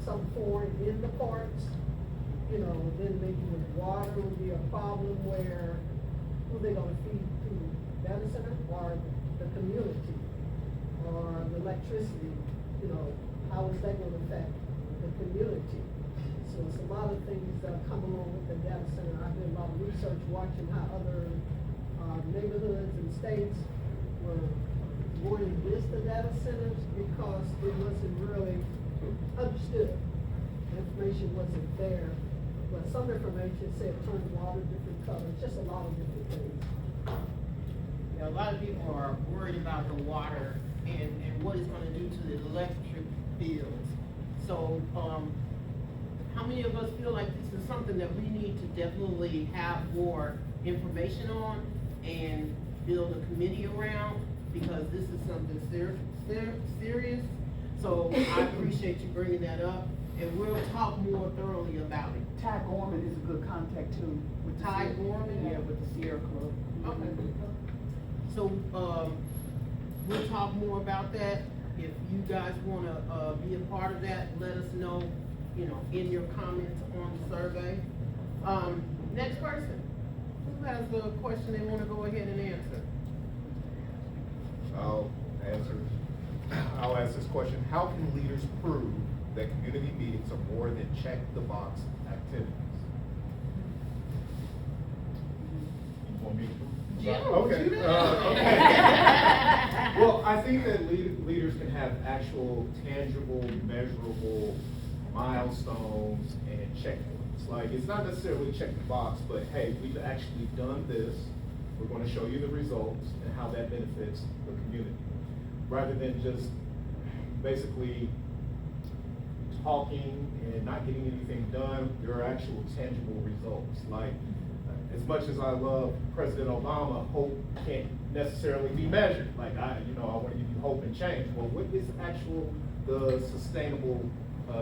some form in the parks, you know, then maybe with water would be a problem where, who they gonna feed through the data center or the community? Or the electricity, you know, how is that gonna affect the community? So it's a lot of things that come along with the data center. I did a lot of research watching how other neighborhoods and states were going against the data centers because it wasn't really understood. The information wasn't there, but some information said turn water different colors, just a lot of different things. Yeah, a lot of people are worried about the water and what it's gonna do to the electric bills. So, how many of us feel like this is something that we need to definitely have more information on and build a committee around? Because this is something serious. So I appreciate you bringing that up, and we'll talk more thoroughly about it. Ty Gorman is a good contact too. With the Ty Gorman? Yeah, with the Sierra Club. Okay. So, we'll talk more about that. If you guys wanna, be a part of that, let us know, you know, in your comments on the survey. Next person, who has a question they wanna go ahead and answer? I'll answer. I'll ask this question. How can leaders prove that community meetings are more than check the box activities? You want me to? Jim, Okay. you Okay. Well, I think that leaders can have actual, tangible, measurable milestones and checkpoints. Like, it's not necessarily check the box, but hey, we've actually done this. We're going to show you the results and how that benefits the community. Rather than just basically talking and not getting anything done, there are actual tangible results. Like, as much as I love President Obama, hope can't necessarily be measured. Like, I want to give you hope and change. Well, what is the sustainable,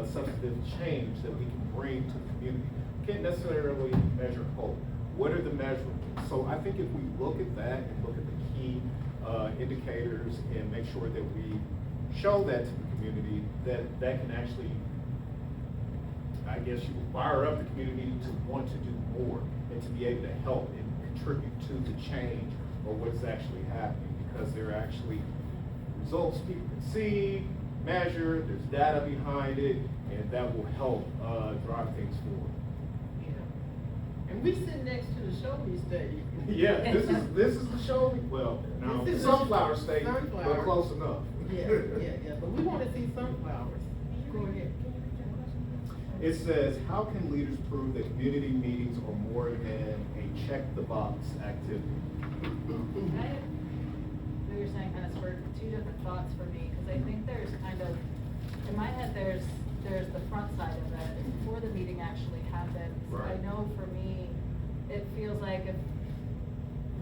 substantive change that we can bring to the community? We can't necessarily measure hope. What are the measurables? So I think if we look at that and look at the key indicators and make sure that we show that to the community, that can actually, I guess you would fire up the community to want to do more and to be able to help and contribute to the change or what's actually happening, because there are actually results people can see, measure, there's data behind it, and that will help drive things forward. Yeah. And we sit next to the Show Me State. Yeah, this is the show. Well, now This is sunflower the state, sunflower. but close enough. Yeah, but we wanna see sunflowers. Go ahead. It says, how can leaders prove that community meetings are more than a check-the-box activity? What you're saying kind of spurred two different thoughts for me, because I think there's kind of, in my head, there's the front side of it, before the meeting actually happens. Right. I know for me, it feels like if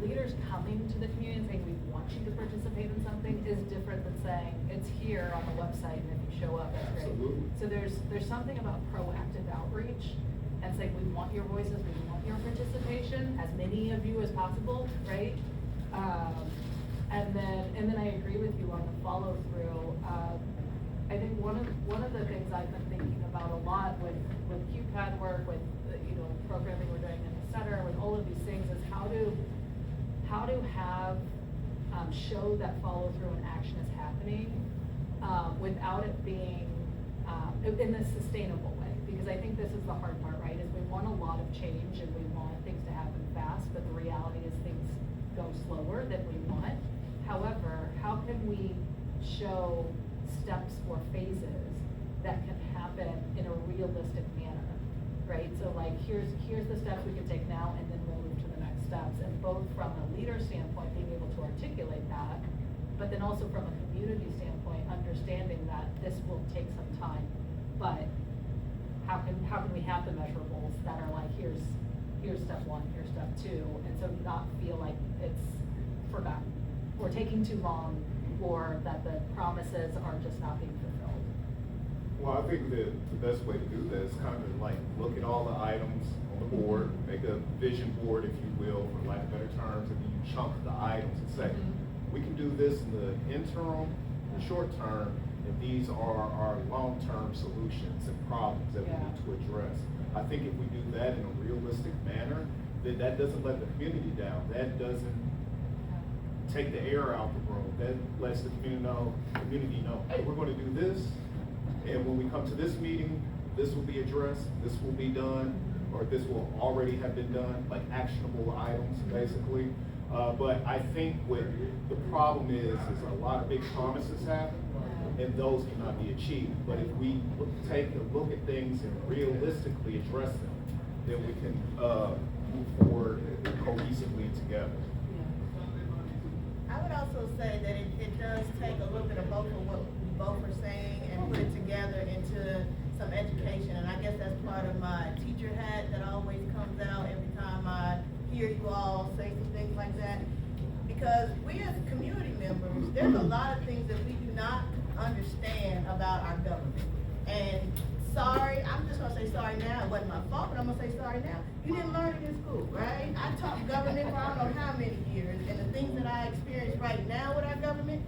leaders coming to the community and saying, we want you to participate in something, is different than saying, it's here on the website, and if you show up, that's great. Absolutely. So there's something about proactive outreach, and saying, we want your voices, we want your participation, as many of you as possible, right? And then I agree with you on the follow through. I think one of the things I've been thinking about a lot with QCAD work, with programming we're doing in the center, with all of these things, is how to have show that follow through and action is happening without it being in a sustainable way. Because I think this is the hard part, right? Is we want a lot of change and we want things to happen fast, but the reality is things go slower than we want. However, how can we show steps or phases that can happen in a realistic manner, right? So like, here's the steps we can take now, and then we'll move to the next steps. And both from a leader standpoint, being able to articulate that, but then also from a community standpoint, understanding that this will take some time, but how can we have the measurables that are like, here's step one, here's step two, and so not feel like it's forgotten, or taking too long, or that the promises are just not being fulfilled. Well, I think that the best way to do that is kind of like look at all the items on the board, make a vision board, if you will, for lack of better terms, and then you chunk the items and say, we can do this in the interim, the short term, And these are our long-term solutions and problems that we Yeah. need to address. I think if we do that in a realistic manner, then that doesn't let the community down. That doesn't take the air out the room. That lets the community know, hey, we're gonna do this. And when we come to this meeting, this will be addressed, this will be done, or this will already have been done, like actionable items, basically. But I think what the problem is a lot of big promises happen, and those cannot be achieved. But if we take a look at things and realistically address them, then we can move forward cohesively together. I would also say that it does take a little bit of both of what we both are saying and put it together into some education. And I guess that's part of my teacher hat that always comes out every time I hear you all say some things like that. Because we as community members, there's a lot of things that we do not understand about our government. And sorry, I'm just gonna say sorry now, it wasn't my fault, but I'm gonna say sorry now. You didn't learn it in school, right? I taught government for I don't know how many years, and the things that I experience right now with our government,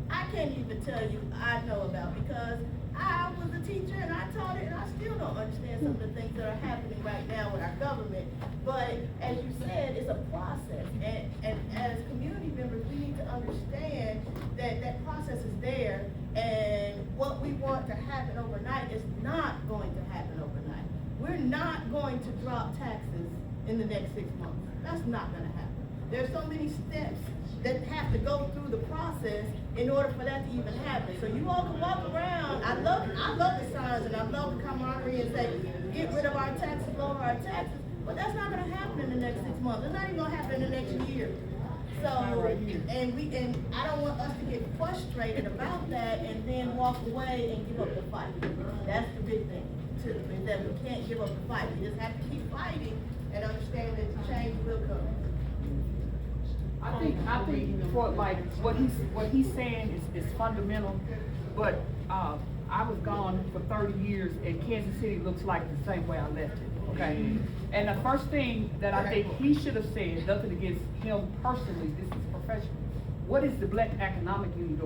I can't even tell you I know about, because I was a teacher and I taught it, and I still don't understand some of the things that are happening right now with our government. But as you said, it's a process, and as community members, we need to understand that that process is there, and what we want to happen overnight is not going to happen overnight. We're not going to drop taxes in the next 6 months. That's not gonna happen. There's so many steps that have to go through the process in order for that to even happen. So you all can walk around, I love the signs, and I love the camaraderie and say, get rid of our taxes, lower our taxes, but that's not gonna happen in the next 6 months. It's not even gonna happen in the next year. So, and I don't want us to get frustrated about that and then walk away and give up the fight. That's the big thing too, is that we can't give up the fight. We just have to keep fighting and understand that the change will come. I think for like, what he's saying is fundamental, but, I was gone for 30 years and Kansas City looks like the same way I left it, okay? And the first thing that I think he should have said, nothing against him personally, this is professional. What is the Black Economic Union?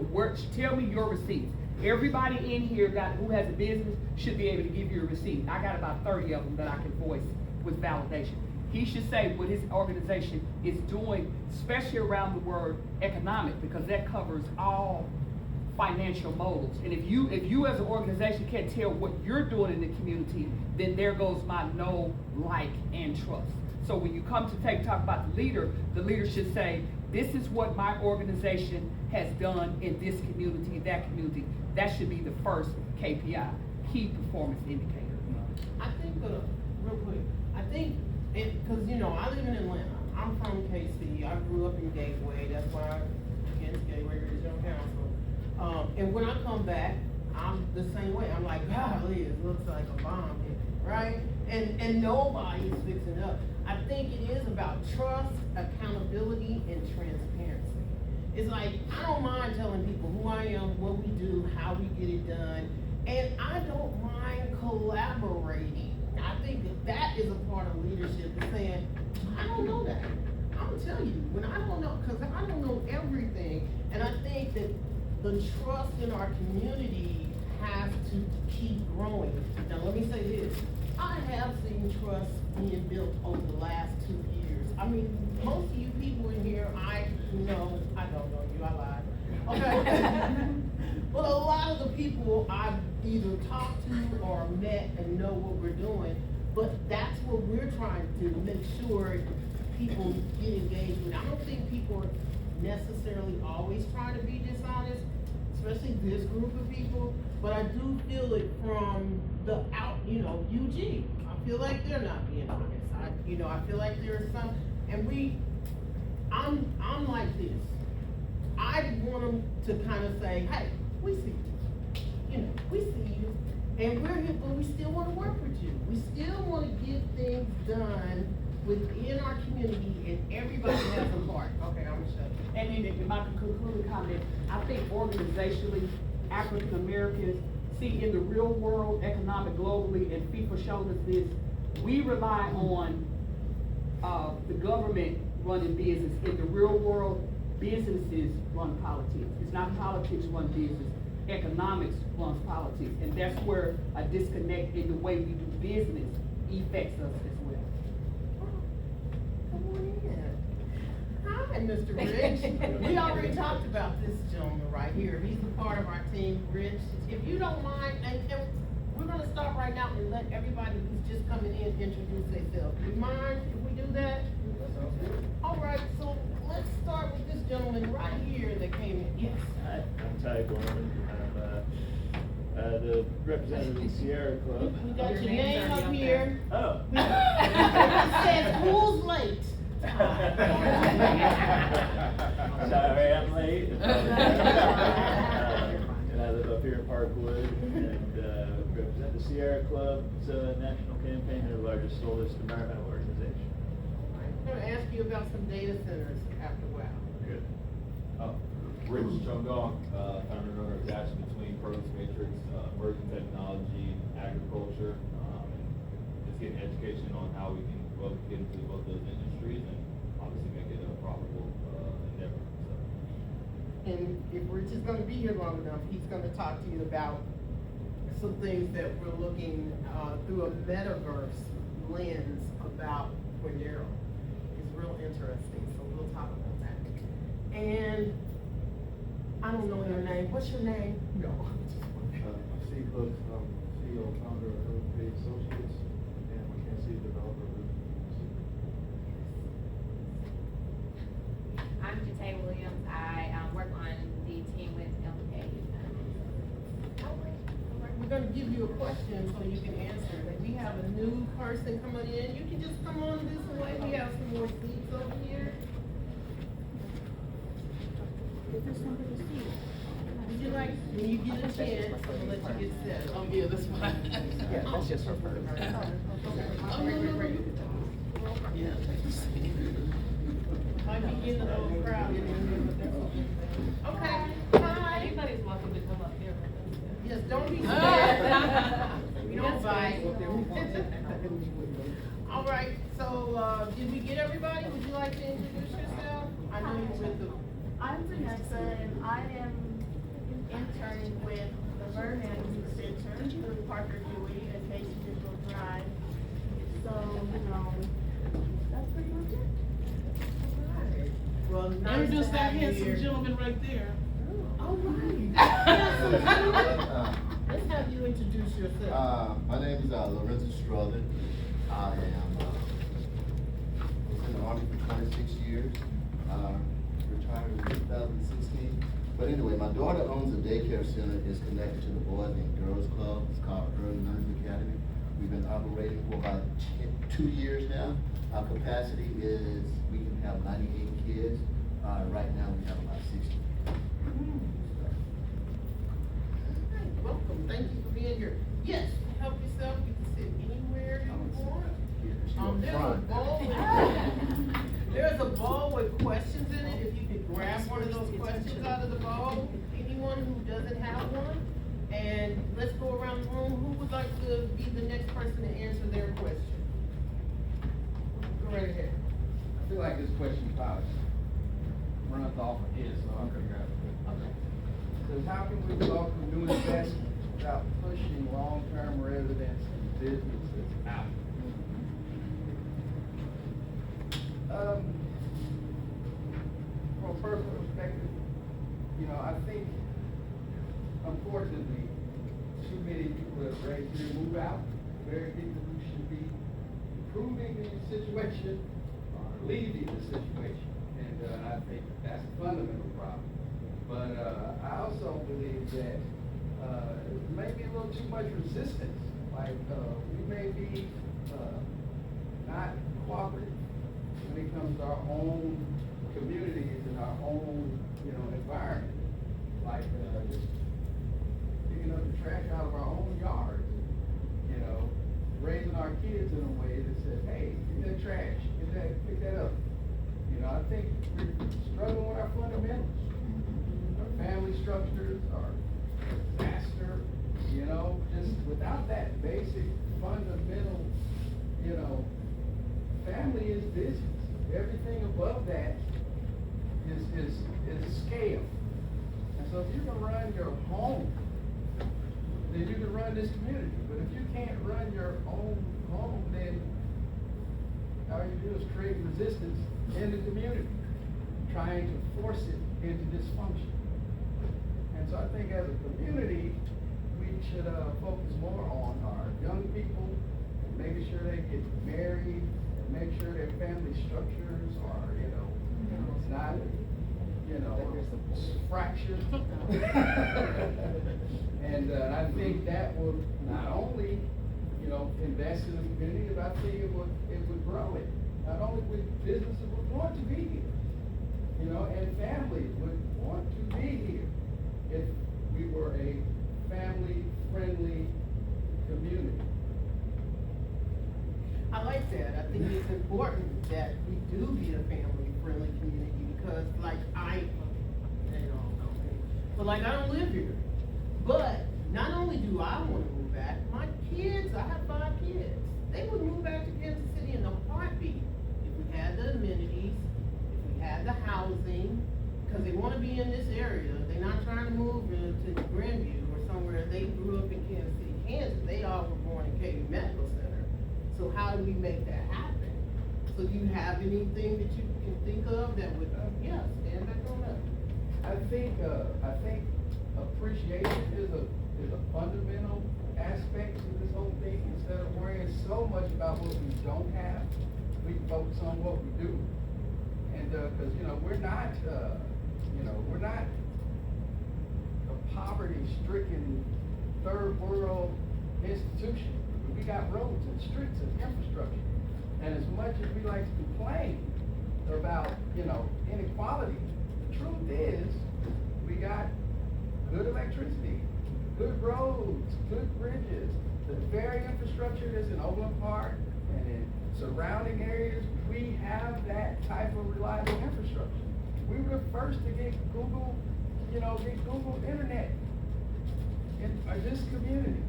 Tell me your receipts. Everybody in here who has a business should be able to give you a receipt. I got about 30 of them that I can voice with validation. He should say what his organization is doing, especially around the word economic, because that covers all financial motives. And if you as an organization can't tell what you're doing in the community, then there goes my know, like, and trust. So when you come to talk about the leader should say, this is what my organization has done in this community, that community. That should be the first KPI, key performance indicator. I think, real quick, because, I live in Atlanta. I'm from KC. I grew up in Gateway. That's why I'm against Gateway Regional Council. And when I come back, I'm the same way. I'm like, golly, it looks like a bomb hit, right? And nobody is fixing up. I think it is about trust, accountability, and transparency. It's like, I don't mind telling people who I am, what we do, how we get it done, and I don't mind collaborating. I think that is a part of leadership, is saying, I don't know that. I'm gonna tell you, when I don't know, because I don't know everything, and I think that the trust in our community has to keep growing. Now, let me say this. I have seen trust being built over the last 2 years. I mean, most of you people in here, I don't know you, I lied. Okay. But a lot of the people I've either talked to or met and know what we're doing, but that's what we're trying to make sure people get engaged with. I don't think people are necessarily always trying to be dishonest, especially this group of people, but I do feel it from the UG. I feel like they're not being honest. I feel like there's some, and I'm like this. I want them to kind of say, hey, we see you. We see you, and we're here, but we still want to work with you. We still want to get things done within our community, and everybody has a part. Okay, I'm gonna shut up. And then if I could conclude the comment, I think organizationally, African Americans see in the real world, economic globally, and FIFA showed us this, we rely on the government running business. In the real world, businesses run politics. It's not politics run business. economics runs politics, and that's where a disconnect in the way we do business affects us as well. Come on in. Hi, Mr. Rich. We already talked about this gentleman right here. He's a part of our team, Rich. If you don't mind, and we're gonna start right now and let everybody who's just coming in introduce themselves. Do you mind if we do that? All right, so let's start with this gentleman right here that came in. Yes. Hi, I'm Ty Gorman. I'm the representative of the Sierra Club. We got your name up here. Oh. It says, who's late? Sorry, I'm late. And I live up here in Parkwood and represent the Sierra Club. It's a national campaign, the largest solarist environmental organization. I'm gonna ask you about some data centers after a while. Good. Rich Chungong, founder and owner of Dash Between Produce Matrix, emerging technology, agriculture, and just getting education on how we can both get into both those industries and obviously make it a profitable endeavor. So. And if Rich is gonna be here long enough, he's gonna talk to you about some things that we're looking, through a metaverse lens about Cordero. It's real interesting, so we'll talk about that. And I don't know your name. What's your name? No. I'm Steve Hooks, I'm CEO and founder of pt2 Associates, and Mackenzie, developer of I'm Jate Williams. I work on the team with LK. We're gonna give you a question so you can answer it. We have a new person coming in. You can just come on this way. We have some more seats over here. Would you like, when you get a chance, I'll let you get set. Oh, yeah, that's fine. Yeah, that's just her first. Oh, no. Yeah. Might be getting a little crowded in here, but that's okay. Okay, hi. Anybody's welcome to come up here with us. Yes, don't be scared. We don't bite. All right, so, did we get everybody? Would you like to introduce yourself? I know you're with the. I'm Vanessa, and I am interning with the Vernon Center through Parker Dewey and Mason Digital Drive. So, that's pretty much it. Well, nice to Introduce that have you handsome here. gentleman right there. All right. Handsome gentleman. Let's have you introduce yourself. My name is Lorenzo Strother. I am was in the Army for 26 years, retired in 2016. But anyway, my daughter owns a daycare center, is connected to the Boys and Girls Club. It's called Early Learning Academy. We've been operating for about 2 years now. Our capacity is, we can have 98 kids. Right now, we have about 60. Welcome, thank you for being here. Yes, help yourself, you can sit anywhere you want. There's a ball with questions in it, if you could grab one of those questions out of the ball, anyone who doesn't have one. And let's go around the room, who would like to be the next person to answer their question? Go right ahead. I feel like this question probably runs off of his, so I'm gonna grab it. Okay. Says, how can we welcome new investment without pushing long-term residents and businesses out? From a personal perspective, I think, unfortunately, too many people have raised their move out, where people who should be improving the situation or leaving the situation. And I think that's a fundamental problem. But I also believe that there may be a little too much resistance. Like we may be not cooperative when it comes to our own communities and our own, environment. Like just picking up the trash out of our own yards. Raising our kids in a way that says, hey, get that trash, pick that up. I think we're struggling with our fundamentals. Our family structures, our disaster, just without that basic fundamental, family is business. Everything above that is scale. And so if you can run your home, then you can run this community. But if you can't run your own home, then all you do is create resistance in the community, trying to force it into dysfunction. And so I think as a community, we should focus more on our young people, and making sure they get married, and make sure their family structures are, it's not, fractured. And I think that will not only, invest in the community, but I think it would grow it. Not only would businesses would want to be here, and families would want to be here if we were a family-friendly community. I like that. I think it's important that we do be a family-friendly community because I don't live here. But not only do I want to move back, my kids, I have 5 kids. They would move back to Kansas City in a heartbeat if we had the amenities, if we had the housing, because they want to be in this area. They're not trying to move to Grandview or somewhere. They grew up in Kansas City, Kansas. They all were born in KB Medical Center. So how do we make that happen? So do you have anything that you can think of that would, stand back on that? I think appreciation is a fundamental aspect to this whole thing. Instead of worrying so much about what we don't have, we can focus on what we do. And because we're not a poverty-stricken third world institution. We got roads and streets and infrastructure. And as much as we like to complain about inequality, the truth is we got good electricity, good roads, good bridges, the very infrastructure that's in Overland Park and in surrounding areas. We have that type of reliable infrastructure. We were the first to get Google internet in this community,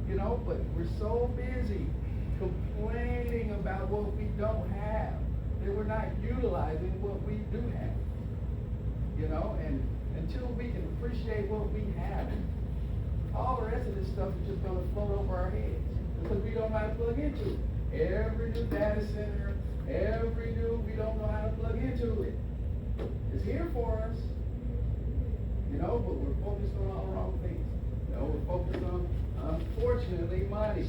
but we're so busy complaining about what we don't have that we're not utilizing what we do have, and until we can appreciate what we have, all the rest of this stuff is just gonna float over our heads because we don't know how to plug into it. Every new data center, we don't know how to plug into it. It's here for us, but we're focused on all the wrong things. We're focused on, unfortunately, money.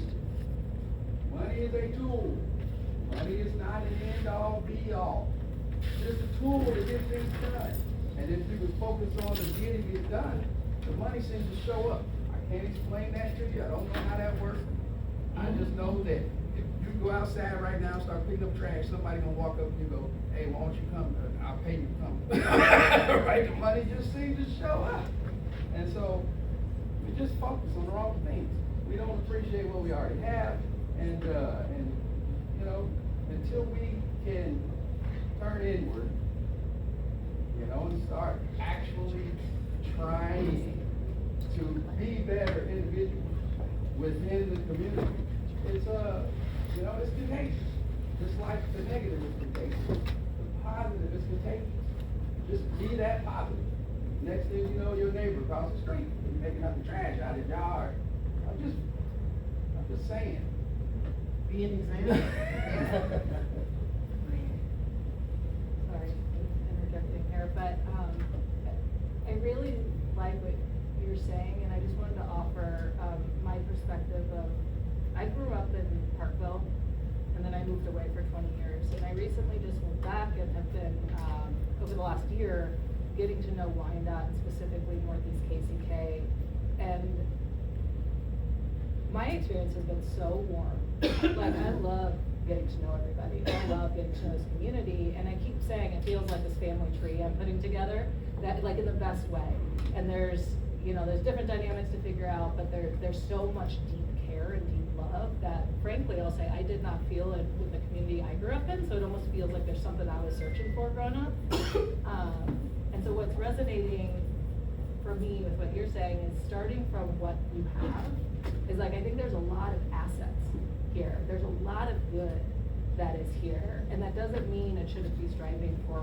Money is a tool. Money is not an end-all, be-all. It's just a tool to get things done. And if we would focus on the getting it done, the money seems to show up. I can't explain that to you. I don't know how that works. I just know that if you go outside right now and start picking up trash, somebody gonna walk up and you go, hey, why don't you come? I'll pay you to come. Right? The money just seems to show up. And so we just focus on the wrong things. We don't appreciate what we already have. And until we can turn inward, and start actually trying to be better individuals within the community, it's contagious. Just like the negative is contagious, the positive is contagious. Just be that positive. Next thing you know, your neighbor across the street is making up the trash out of his yard. I'm just saying. Be an example. Sorry, interjecting here, but I really like what you're saying, and I just wanted to offer my perspective of, I grew up in Parkville, and then I moved away for 20 years, and I recently just moved back and have been, over the last year, getting to know Wyandotte, and specifically Northeast KCK, and my experience has been so warm. Like, I love getting to know everybody. I love getting to know this community, and I keep saying it feels like this family tree I'm putting together, that like in the best way. And there's different dynamics to figure out, but there's so much deep care and deep love that, frankly, I'll say I did not feel it with the community I grew up in. So it almost feels like there's something I was searching for growing up. And so what's resonating for me with what you're saying is starting from what you have is like, I think there's a lot of assets here. There's a lot of good that is here. And that doesn't mean it shouldn't be striving for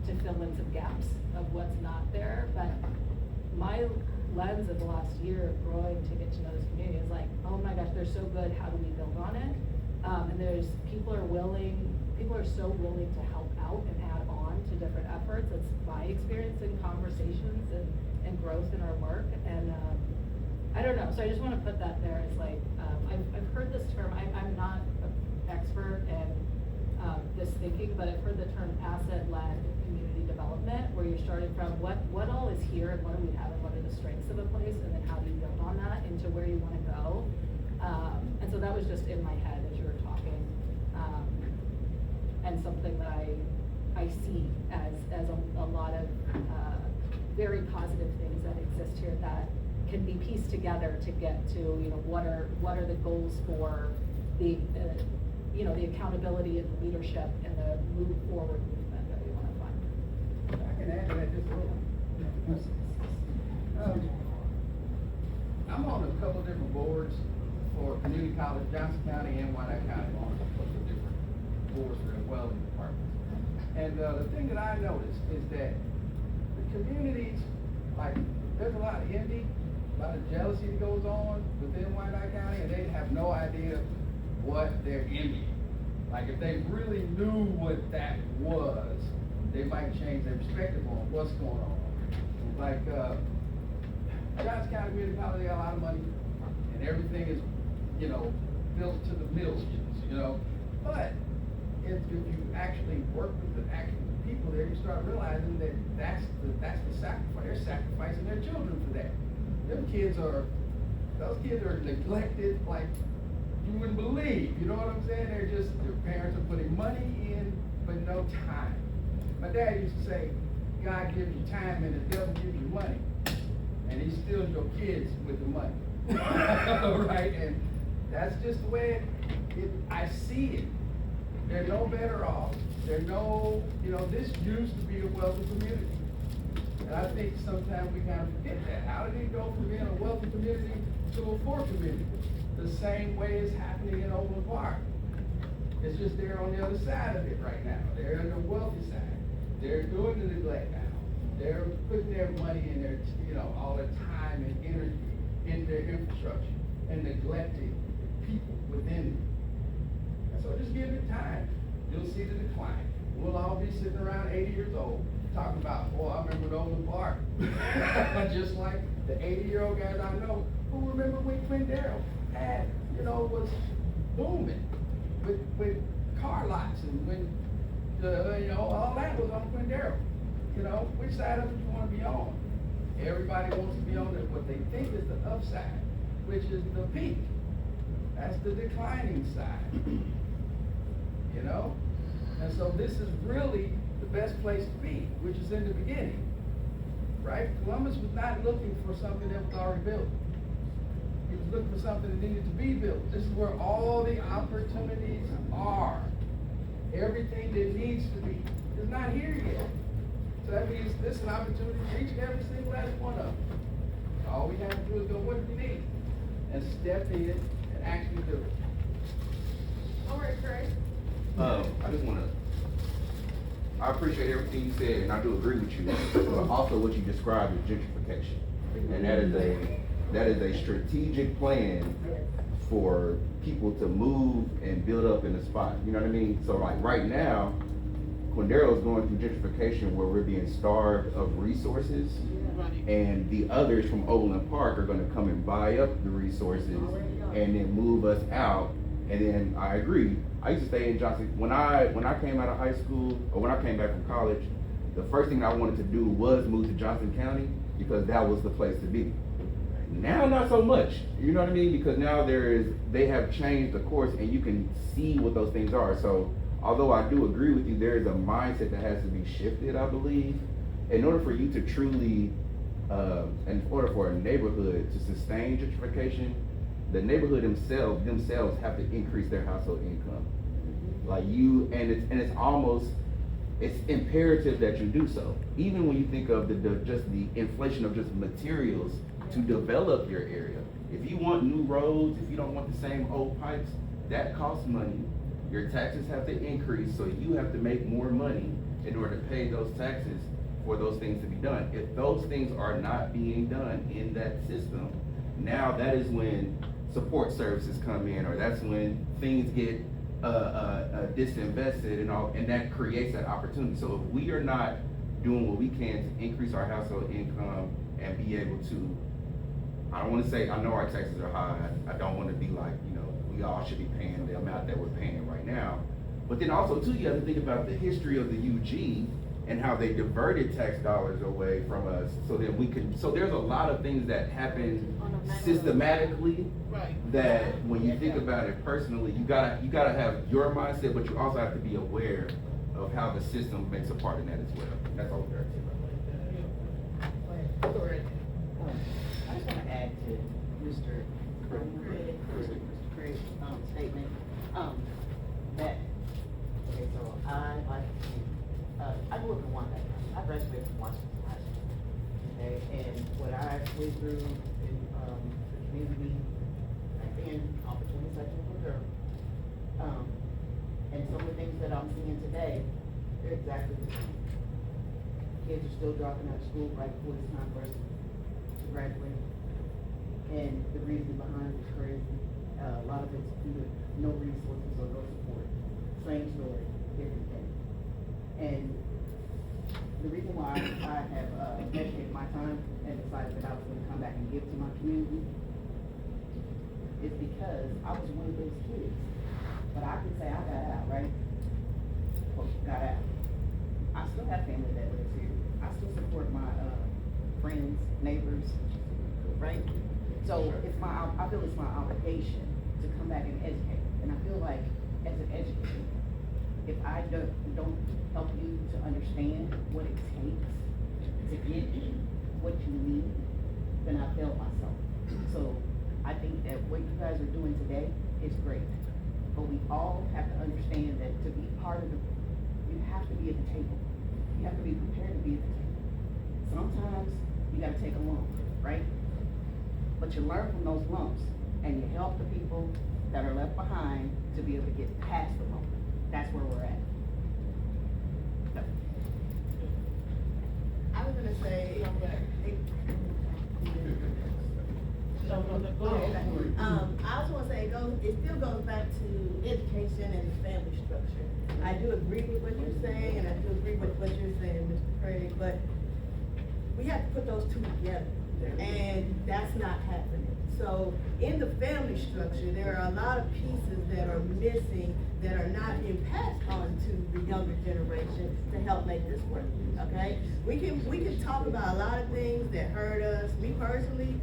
to fill in some gaps of what's not there, but my lens of the last year of growing to get to know this community is like, oh my gosh, they're so good, how do we build on it? And people are so willing to help out and add on to different efforts. It's my experience in conversations and growth in our work. And I don't know, so I just wanna put that there as like, I've heard this term, I'm not an expert in this thinking, but I've heard the term asset-led community development, where you're starting from what all is here and what do we have and what are the strengths of a place, and then how do you build on that into where you wanna go. And so that was just in my head as you were talking, and something that I see as a lot of very positive things that exist here that can be pieced together to get to, you know, what are the goals for the you know, the accountability and the leadership and the move forward movement that we wanna find. I can add to that just a little. I'm on a couple of different boards for community college, Johnson County and Wyandotte County. I'm on a couple of different boards for the welding departments. And the thing that I noticed is that the communities, like, there's a lot of envy, a lot of jealousy that goes on within Wyandotte County, and they have no idea what they're envying. Like, if they really knew what that was, they might change their perspective on what's going on. Like, Johnson County Community College, they got a lot of money, and everything is, you know, built to the millions, you know. But if you actually work with the actual people there, you start realizing that that's the sacrifice. They're sacrificing their children for that. Those kids are neglected like you wouldn't believe. You know what I'm saying? Their parents are putting money in, but no time. My dad used to say, God gives you time and the devil gives you money. And he steals your kids with the money. Right? And that's just the way I see it. They're no better off. They're no, you know, this used to be a wealthy community. And I think sometimes we kind of forget that. How did it go from being a wealthy community to a poor community? The same way is happening in Overland Park. It's just they're on the other side of it right now. They're on the wealthy side. They're doing the neglect now. They're putting their money and their, you know, all their time and energy in their infrastructure and neglecting the people within them. And so just give it time. You'll see the decline. We'll all be sitting around 80 years old talking about, oh, I remember the Overland Park. Just like the 80-year-old guys I know who remember when Quindaro had, you know, was booming with car lots and when you know, all that was on Quindaro. You know, which side of it you want to be on? Everybody wants to be on what they think is the upside, which is the peak. That's the declining side. You know? And so this is really the best place to be, which is in the beginning. Right? Columbus was not looking for something that was already built. He was looking for something that needed to be built. This is where all the opportunities are. Everything that needs to be is not here yet. So that means this is an opportunity for each and every single last one of them. All we have to do is go, what do we need? And step in and actually do it. All right, Craig. I just want to, I appreciate everything you said, and I do agree with you, but also what you described as gentrification. And that is a strategic plan for people to move and build up in a spot. You know what I mean? So like right now, Quindaro is going through gentrification where we're being starved of resources, and the others from Overland Park are going to come and buy up the resources and then move us out. And then I agree. I used to stay in Johnson. When I came out of high school, or when I came back from college, the first thing I wanted to do was move to Johnson County because that was the place to be. Now, not so much. You know what I mean? Because now they have changed the course, and you can see what those things are. So, although I do agree with you, there is a mindset that has to be shifted, I believe, in order for you to truly, in order for a neighborhood to sustain gentrification, the neighborhood themselves have to increase their household income. Like it's imperative that you do so. Even when you think of just the inflation of just materials to develop your area. If you want new roads, if you don't want the same old pipes, that costs money. Your taxes have to increase, so you have to make more money in order to pay those taxes for those things to be done. If those things are not being done in that system, now that is when support services come in, or that's when things get disinvested and all, and that creates that opportunity. So if we are not doing what we can to increase our household income and be able to, I don't wanna say, I know our taxes are high, I don't wanna be like, you know, we all should be paying the amount that we're paying right now. But then also too, you have to think about the history of the UG and how they diverted tax dollars away from us so that we could, so there's a lot of things that happen systematically that when you think about it personally, you gotta have your mindset, but you also have to be aware of how the system makes a part in that as well. That's all we're I just wanna add to Mr. Craig's statement, that, okay, so I grew up in Wanda. I graduated from Washington High School, okay, and what I went through in, the community, back then, off of 22nd for girl, and some of the things that I'm seeing today, they're exactly the same. Kids are still dropping out of school right before it's time for us to graduate. And the reason behind it is crazy. A lot of it's either no resources or no support. Same story, different thing. And the reason why I have dedicated my time and decided that I was gonna come back and give to my community is because I was one of those kids. But I can say I got out, right? Well, got out. I still have family that lives here. I still support my friends, neighbors, right? So I feel it's my obligation to come back and educate. And I feel like as an educator, if I don't help you to understand what it takes to get what you need, then I failed myself. So I think that what you guys are doing today is great. But we all have to understand that to be part of you have to be at the table. You have to be prepared to be at the table. Sometimes you gotta take a lump, right? But you learn from those lumps and you help the people that are left behind to be able to get past the lump. That's where we're at. So. I was gonna say, I also wanna say it still goes back to education and family structure. I do agree with what you're saying, and I do agree with what you're saying, Mr. Craig, but we have to put those two together, and that's not happening. So in the family structure, there are a lot of pieces that are missing that are not being passed on to the younger generation to help make this work, okay? We can talk about a lot of things that hurt us. Me personally,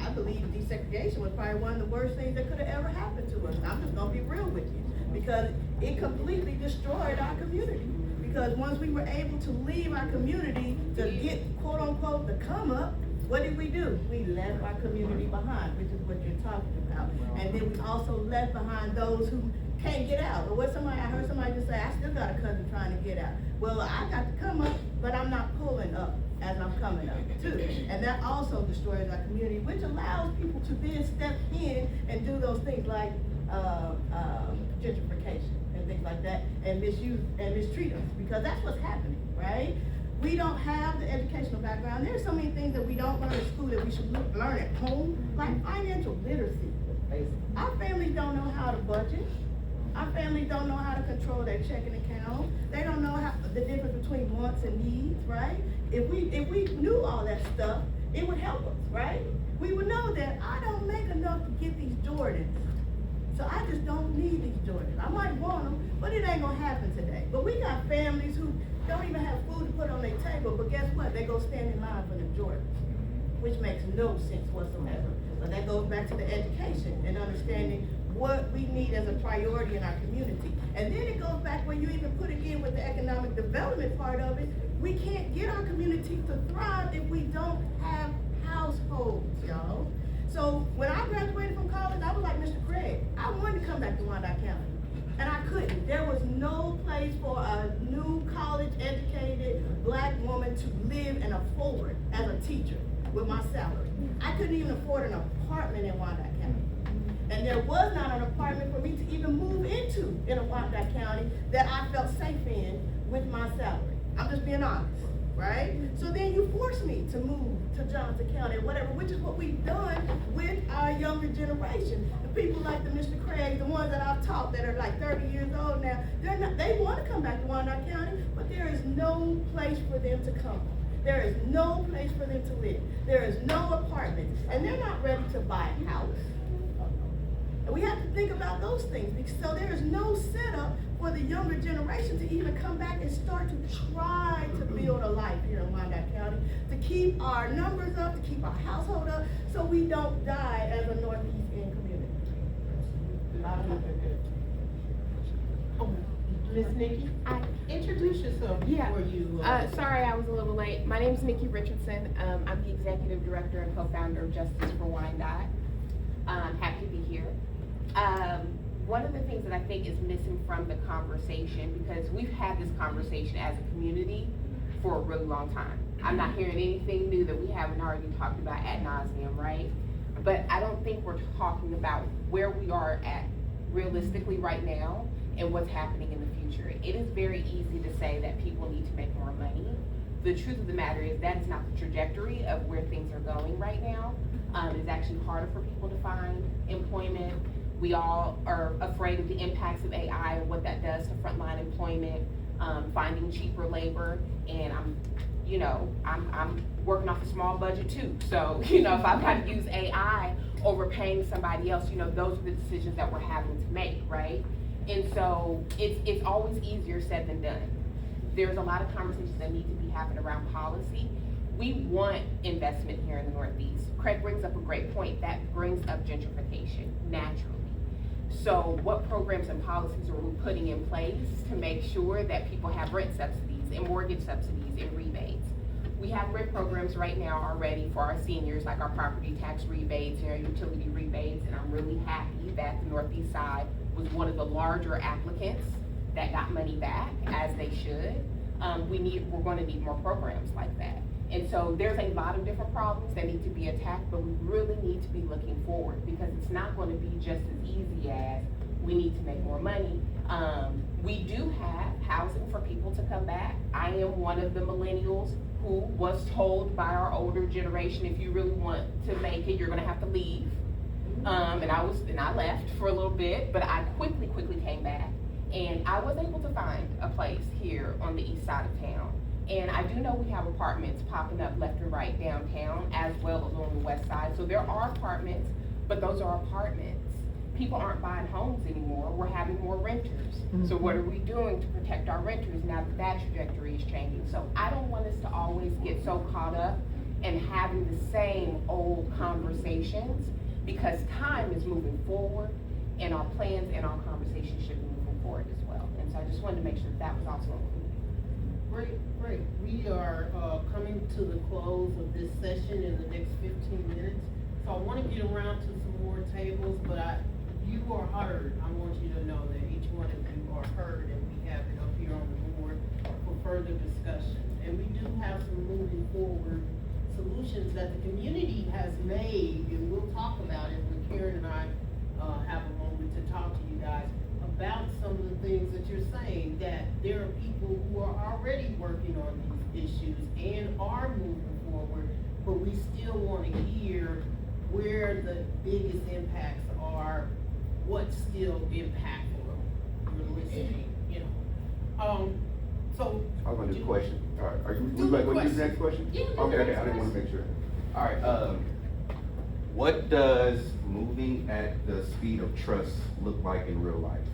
I believe desegregation was probably one of the worst things that could have ever happened to us. I'm just gonna be real with you, because it completely destroyed our community. Because once we were able to leave our community to get quote unquote the come up, what did we do? We left our community behind, which is what you're talking about. And then we also left behind those who can't get out. Or I heard somebody just say, I still got a cousin trying to get out. Well, I got to come up, but I'm not pulling up as I'm coming up too. And that also destroys our community, which allows people to then step in and do those things like gentrification and things like that, and misuse and mistreat us, because that's what's happening, right? We don't have the educational background. There's so many things that we don't learn in school that we should learn at home, like financial literacy. Our families don't know how to budget. Our families don't know how to control their checking account. They don't know the difference between wants and needs, right? If we knew all that stuff, it would help us, right? We would know that I don't make enough to get these Jordans, so I just don't need these Jordans. I might want them, but it ain't gonna happen today. But we got families who don't even have food to put on their table, but guess what? They go stand in line for the Jordans, which makes no sense whatsoever. But that goes back to the education and understanding what we need as a priority in our community. And then it goes back when you even put it in with the economic development part of it. We can't get our community to thrive if we don't have households, y'all. So when I graduated from college, I was like Mr. Craig. I wanted to come back to Wyandotte County, and I couldn't. There was no place for a new college-educated black woman to live and afford as a teacher with my salary. I couldn't even afford an apartment in Wyandotte County. And there was not an apartment for me to even move into in a Wyandotte County that I felt safe in with my salary. I'm just being honest, right? So then you force me to move to Johnson County or whatever, which is what we've done with our younger generation. The people like the Mr. Craig, the ones that I've taught that are like 30 years old now, they want to come back to Wyandotte County, but there is no place for them to come. There is no place for them to live. There is no apartment, and they're not ready to buy a house. And we have to think about those things, because so there is no setup for the younger generation to even come back and start to try to build a life here in Wyandotte County, to keep our numbers up, to keep our household up, so we don't die as a Northeast End community. Oh, Miss Nikki, introduce yourself before you. Sorry, I was a little late. My name is Nikki Richardson. I'm the executive director and co-founder of Justice for Wyandotte. Happy to be here. One of the things that I think is missing from the conversation, because we've had this conversation as a community for a really long time. I'm not hearing anything new that we haven't already talked about ad nauseum, right? But I don't think we're talking about where we are at realistically right now and what's happening in the future. It is very easy to say that people need to make more money. The truth of the matter is that is not the trajectory of where things are going right now. It's actually harder for people to find employment. We all are afraid of the impacts of AI and what that does to frontline employment, finding cheaper labor, and I'm working off a small budget too. So, if I've got to use AI over paying somebody else, those are the decisions that we're having to make, right? And so it's always easier said than done. There's a lot of conversations that need to be happening around policy. We want investment here in the Northeast. Craig brings up a great point. That brings up gentrification naturally. So what programs and policies are we putting in place to make sure that people have rent subsidies and mortgage subsidies and rebates? We have great programs right now already for our seniors, like our property tax rebates and our utility rebates, and I'm really happy that the Northeast side was one of the larger applicants that got money back, as they should. We're going to need more programs like that. And so there's a lot of different problems that need to be attacked, but we really need to be looking forward, because it's not going to be just as easy as we need to make more money. We do have housing for people to come back. I am one of the millennials who was told by our older generation, if you really want to make it, you're gonna have to leave. And I left for a little bit, but I quickly came back, and I was able to find a place here on the east side of town. And I do know we have apartments popping up left and right downtown, as well as on the west side. So there are apartments, but those are apartments. People aren't buying homes anymore. We're having more renters. So what are we doing to protect our renters now that that trajectory is changing? So I don't want us to always get so caught up in having the same old conversations, because time is moving forward, and our plans and our conversations should be moving forward as well. And so I just wanted to make sure that was also included. Great. We are coming to the close of this session in the next 15 minutes. So I want to get around to some more tables, but you are heard. I want you to know that each one of you are heard, and we have it up here on the board for further discussion. And we do have some moving forward solutions that the community has made, and we'll talk about it when Karen and I have a moment to talk to you guys about some of the things that you're saying, that there are people who are already working on these issues and are moving forward, but we still want to hear where the biggest impacts are, what's still impactful. You're listening, So. I was gonna do a question. All right, are you like, what is the next question? Yeah. Okay, I didn't wanna make sure. All right, what does moving at the speed of trust look like in real life?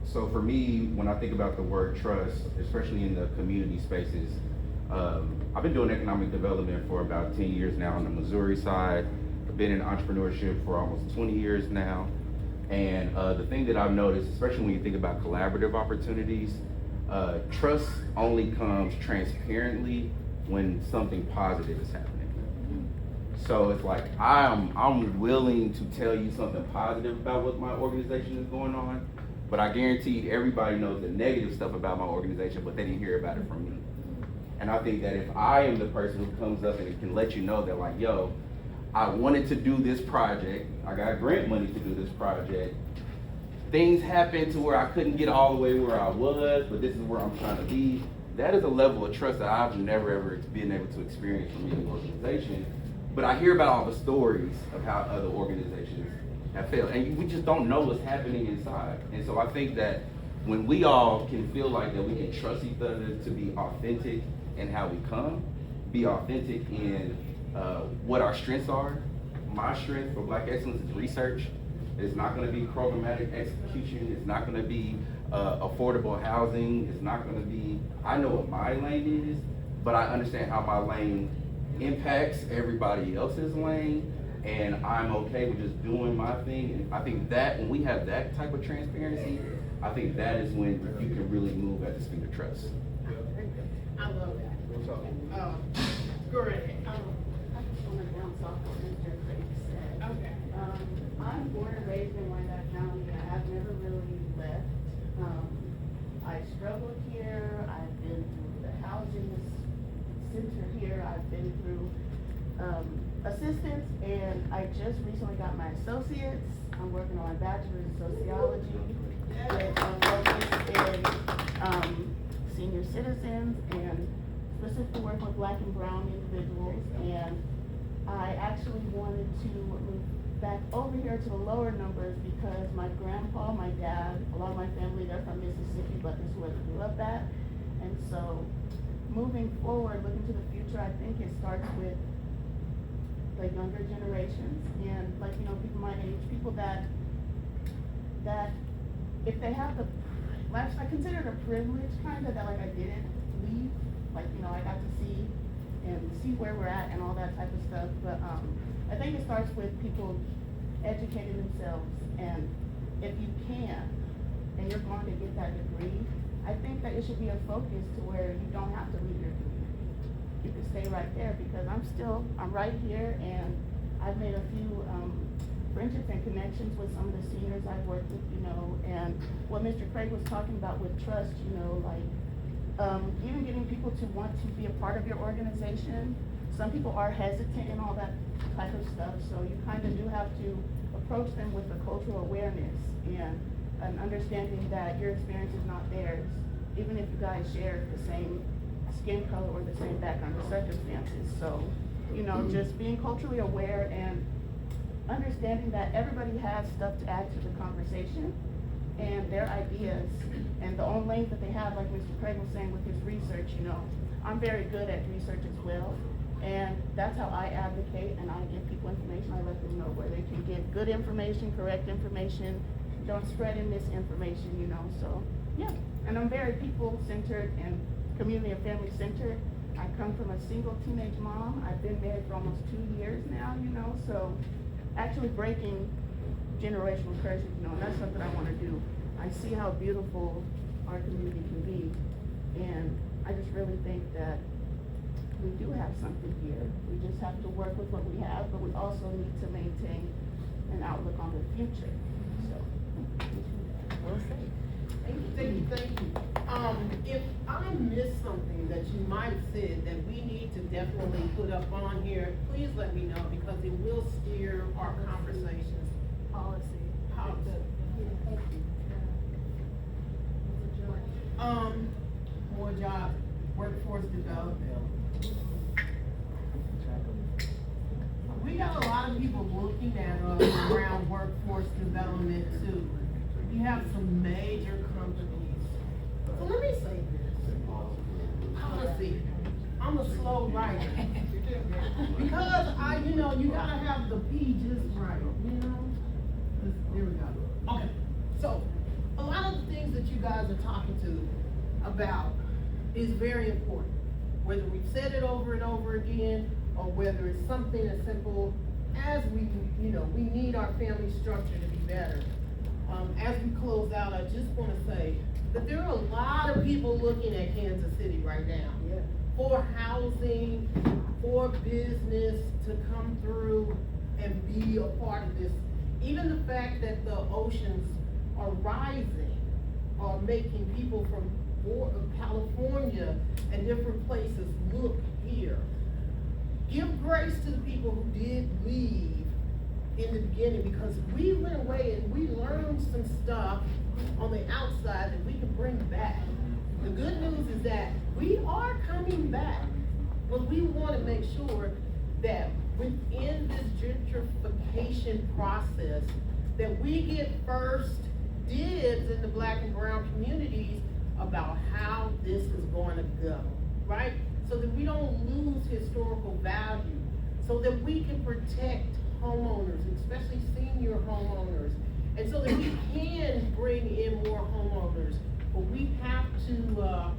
So for me, when I think about the word trust, especially in the community spaces, I've been doing economic development for about 10 years now on the Missouri side. I've been in entrepreneurship for almost 20 years now. And the thing that I've noticed, especially when you think about collaborative opportunities, trust only comes transparently when something positive is happening. So it's like, I'm willing to tell you something positive about what my organization is going on, but I guarantee everybody knows the negative stuff about my organization, but they didn't hear about it from me. And I think that if I am the person who comes up and can let you know that, like, yo, I wanted to do this project, I got grant money to do this project, things happen to where I couldn't get all the way where I was, but this is where I'm trying to be. That is a level of trust that I've never ever been able to experience from any organization. But I hear about all the stories of how other organizations have failed, and we just don't know what's happening inside. And so I think that when we all can feel like that we can trust each other to be authentic in how we come, be authentic in what our strengths are. My strength for Black excellence is research. It's not gonna be programmatic execution. It's not gonna be affordable housing. It's not gonna be, I know what my lane is, but I understand how my lane impacts everybody else's lane, and I'm okay with just doing my thing. And I think that when we have that type of transparency, I think that is when you can really move at the speed of trust. I love that. Go ahead. I just want to bounce off what Mr. Craig said. Okay. I'm born and raised in Wyandotte County. I've never really left. I struggled here. I've been through the housing center here. I've been through assistance, and I just recently got my associates. I'm working on my bachelor's in sociology with a focus in senior citizens and specifically working with Black and brown individuals. And I actually wanted to move back over here to the lower numbers because my grandpa, my dad, a lot of my family, they're from Mississippi, but this is where they grew up at. And so moving forward, looking to the future, I think it starts with the younger generations and, like, you know, people my age, people that if they have the life, I consider it a privilege kind of, that like I didn't leave, like, you know, I got to see where we're at and all that type of stuff. But I think it starts with people educating themselves, and if you can, and you're going to get that degree, I think that it should be a focus to where you don't have to leave your community. You can stay right there, because I'm right here, and I've made a few friendships and connections with some of the seniors I've worked with, you know, and what Mr. Craig was talking about with trust, you know, like, even getting people to want to be a part of your organization. Some people are hesitant and all that type of stuff, so you kind of do have to approach them with a cultural awareness and an understanding that your experience is not theirs, even if you guys share the same skin color or the same background or circumstances. So, you know, just being culturally aware and understanding that everybody has stuff to add to the conversation and their ideas and the own lanes that they have, like Mr. Craig was saying with his research. You know, I'm very good at research as well, and that's how I advocate, and I give people information. I let them know where they can get good information, correct information, don't spread in misinformation, you know. So yeah, and I'm very people-centered and community and family-centered. I come from a single teenage mom. I've been married for almost 2 years now, you know, so actually breaking generational curses, you know, and that's something I want to do. I see how beautiful our community can be, and I just really think that we do have something here. We just have to work with what we have, but we also need to maintain an outlook on the future. So, we'll see. Thank you. If I missed something that you might have said that we need to definitely put up on here, please let me know, because it will steer our conversations. Policy. More jobs, workforce development. We got a lot of people looking at us around workforce development too. We have some major companies. So let me say this. Policy. I'm a slow writer. Because you gotta have the P just right, you know? There we go. Okay, so a lot of the things that you guys are talking to about is very important. Whether we've said it over and over again, or whether it's something as simple as we need our family structure to be better. As we close out, I just want to say that there are a lot of people looking at Kansas City right now for housing, for business to come through and be a part of this. Even the fact that the oceans are rising are making people from California and different places look here. Give grace to the people who did leave in the beginning, because we went away and we learned some stuff on the outside that we can bring back. The good news is that we are coming back, but we wanna make sure that within this gentrification process, that we get first dibs in the Black and brown communities about how this is going to go, right? So that we don't lose historical value, so that we can protect homeowners, especially senior homeowners, and so that we can bring in more homeowners. But we have to,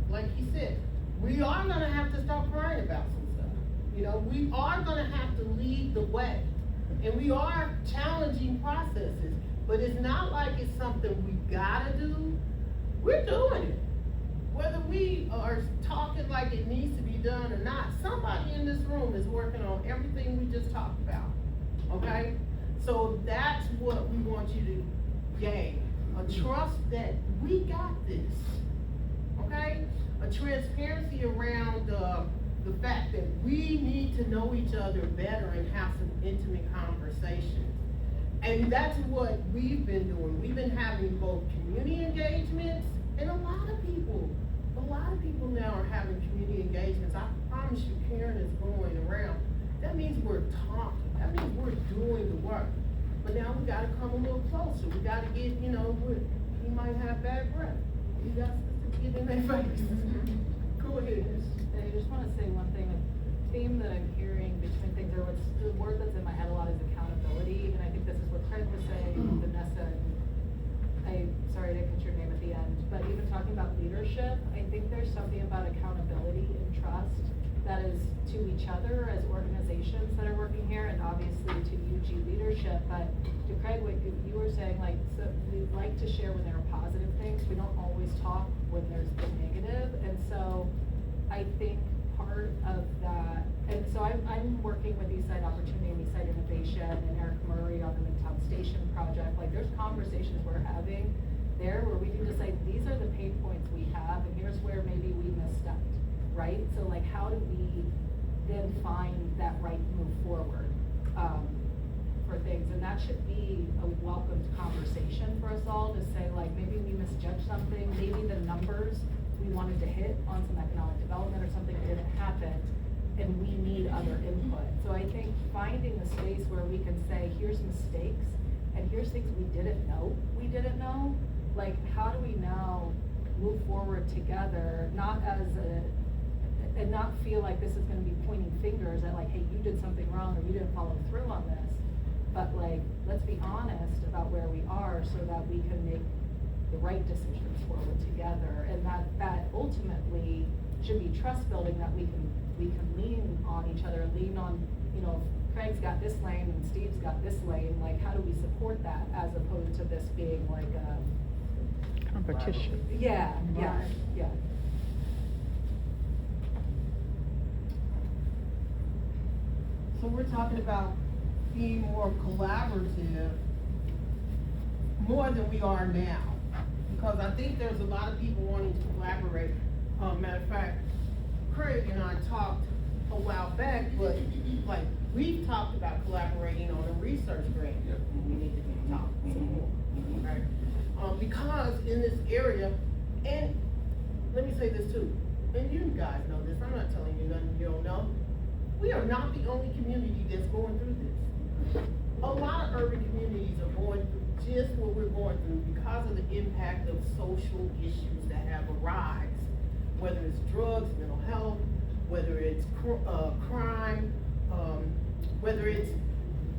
like he said, we are gonna have to start crying about some stuff. You know, we are gonna have to lead the way. And we are challenging processes, but it's not like it's something we gotta do. We're doing it. Whether we are talking like it needs to be done or not, somebody in this room is working on everything we just talked about, okay? So that's what we want you to gain, a trust that we got this, okay? A transparency around the fact that we need to know each other better and have some intimate conversations. And that's what we've been doing. We've been having both community engagements, and a lot of people now are having community engagements. I promise you, Karen is going around. That means we're talking. That means we're doing the work. But now we gotta come a little closer. We gotta get, you know, he might have bad breath. You got to get in their face. Go ahead. I just wanna say one thing, a theme that I'm hearing between things, or what's the word that's in my head a lot is accountability, and I think this is what Craig was saying, Vanessa, I'm sorry I didn't catch your name at the end, but even talking about leadership, I think there's something about accountability and trust that is to each other as organizations that are working here, and obviously to UG leadership, but to Craig, what you were saying, like, so we like to share when there are positive things, we don't always talk when there's the negative, and so I think part of that, and so I'm working with Eastside Opportunity and Eastside Innovation and Eric Murray on the Midtown Station project. Like, there's conversations we're having there where we can just say, these are the pain points we have, and here's where maybe we misstepped, right? So like, how do we then find that right move forward for things? And that should be a welcomed conversation for us all to say, like, maybe we misjudged something, maybe the numbers we wanted to hit on some economic development or something didn't happen, and we need other input. So I think finding a space where we can say, here's mistakes, and here's things we didn't know, like, how do we now move forward together, not as and not feel like this is gonna be pointing fingers at like, hey, you did something wrong, or you didn't follow through on this, but like, let's be honest about where we are so that we can make the right decisions forward together, and that ultimately should be trust building, that we can lean on each other, lean on, you know, Craig's got this lane and Steve's got this lane, like, how do we support that as opposed to this being like a competition. Yeah. So we're talking about being more collaborative, more than we are now. Because I think there's a lot of people wanting to collaborate. Matter of fact, Craig and I talked a while back, but like, we've talked about collaborating on a research grant. Yep. We need to talk some more, right? Because in this area, and let me say this too, and you guys know this, I'm not telling you nothing you don't know. We are not the only community that's going through this. A lot of urban communities are going through just what we're going through because of the impact of social issues that have arisen, whether it's drugs, mental health, whether it's crime, whether it's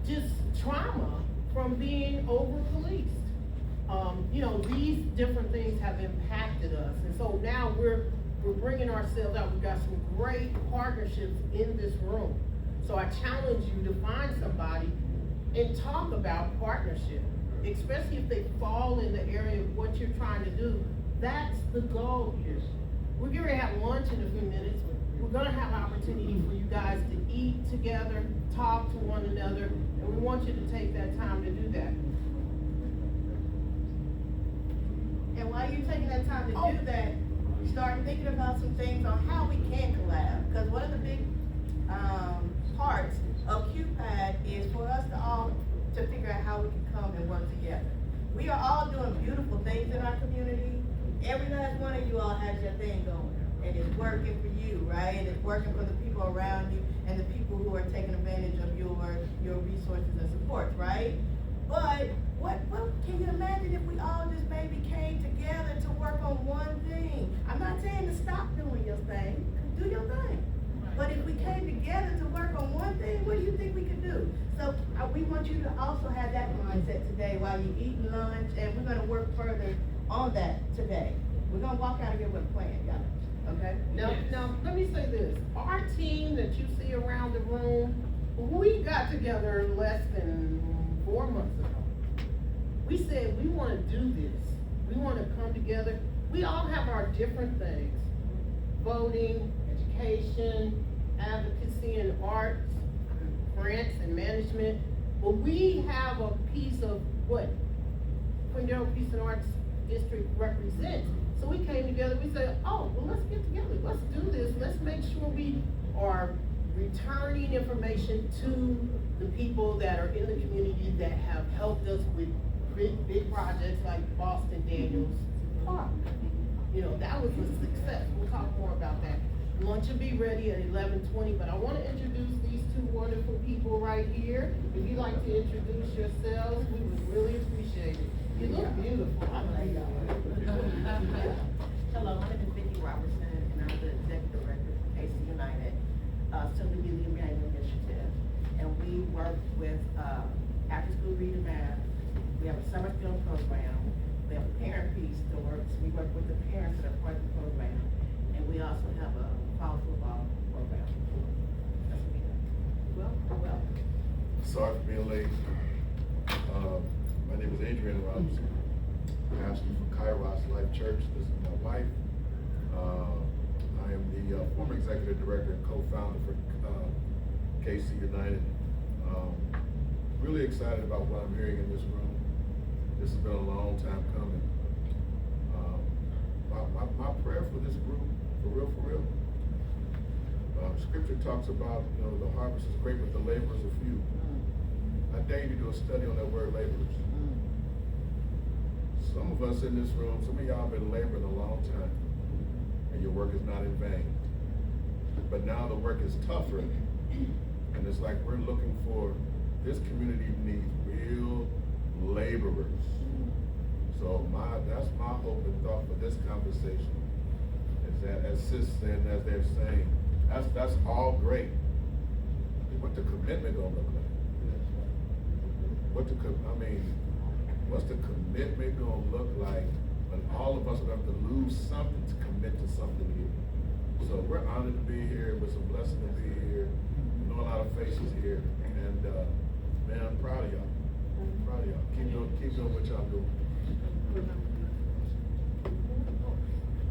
just trauma from being over-policed. You know, these different things have impacted us, and so now we're bringing ourselves out. We've got some great partnerships in this room. So I challenge you to find somebody and talk about partnership, especially if they fall in the area of what you're trying to do. That's the goal here. We're going to have lunch in a few minutes. We're going to have an opportunity for you guys to eat together, talk to one another, and we want you to take that time to do that. And while you're taking that time to do that, start thinking about some things on how we can collab. Because one of the big parts of QPAD is for us to figure out how we can come and work together. We are all doing beautiful things in our community. Every last one of you all has your thing going, and it's working for you, right? And it's working for the people around you and the people who are taking advantage of your resources and supports, right? But what can you imagine if we all just maybe came together to work on one thing? I'm not saying to stop doing your thing, do your thing. But if we came together to work on one thing, what do you think we could do? So we want you to also have that mindset today while you're eating lunch, and we're gonna work further on that today. We're gonna walk out of here with a plan, y'all, okay? Now, let me say this. Our team that you see around the room, we got together less than 4 months ago. We said we wanna do this. We wanna come together. We all have our different things. Voting, education, advocacy and arts, grants and management. But we have a piece of what Quindale Peace and Arts District represents. So we came together, we said, oh, well, let's get together, let's do this, let's make sure we are returning information to the people that are in the community that have helped us with big projects like Boston Daniels Park. You know, that was a success. We'll talk more about that. Lunch will be ready at 11:20, but I want to introduce these two wonderful people right here. If you'd like to introduce yourselves, we would really appreciate it. You look beautiful. I like y'all. Hello, my name is Vicki Robertson, and I'm the executive director for KC United, Simply Be the Emmanuel Initiative. And we work with after-school reading math. We have a summer film program. We have a parent piece that works. We work with the parents that are part of the program. And we also have a fall football program. That's what we do. Well. Sorry for being late. My name is Adrian Robinson, pastor for Kairos Life Church. This is my wife. I am the former executive director and co-founder for KC United. Really excited about what I'm hearing in this room. This has been a long time coming. My prayer for this group, for real, scripture talks about, the harvest is great, but the laborers are few. I dare you to do a study on that word laborers. Some of us in this room, some of y'all have been laboring a long time, and your work is not in vain. But now the work is tougher, and it's like we're looking for, this community needs real laborers. So that's my hope and thought for this conversation, is that as sis and as they're saying, that's all great. What the commitment gonna look like? What's the commitment gonna look like when all of us are gonna have to lose something to commit to something here? So we're honored to be here. It's a blessing to be here. I know a lot of faces here, and man, I'm proud of y'all. Keep doing what y'all doing.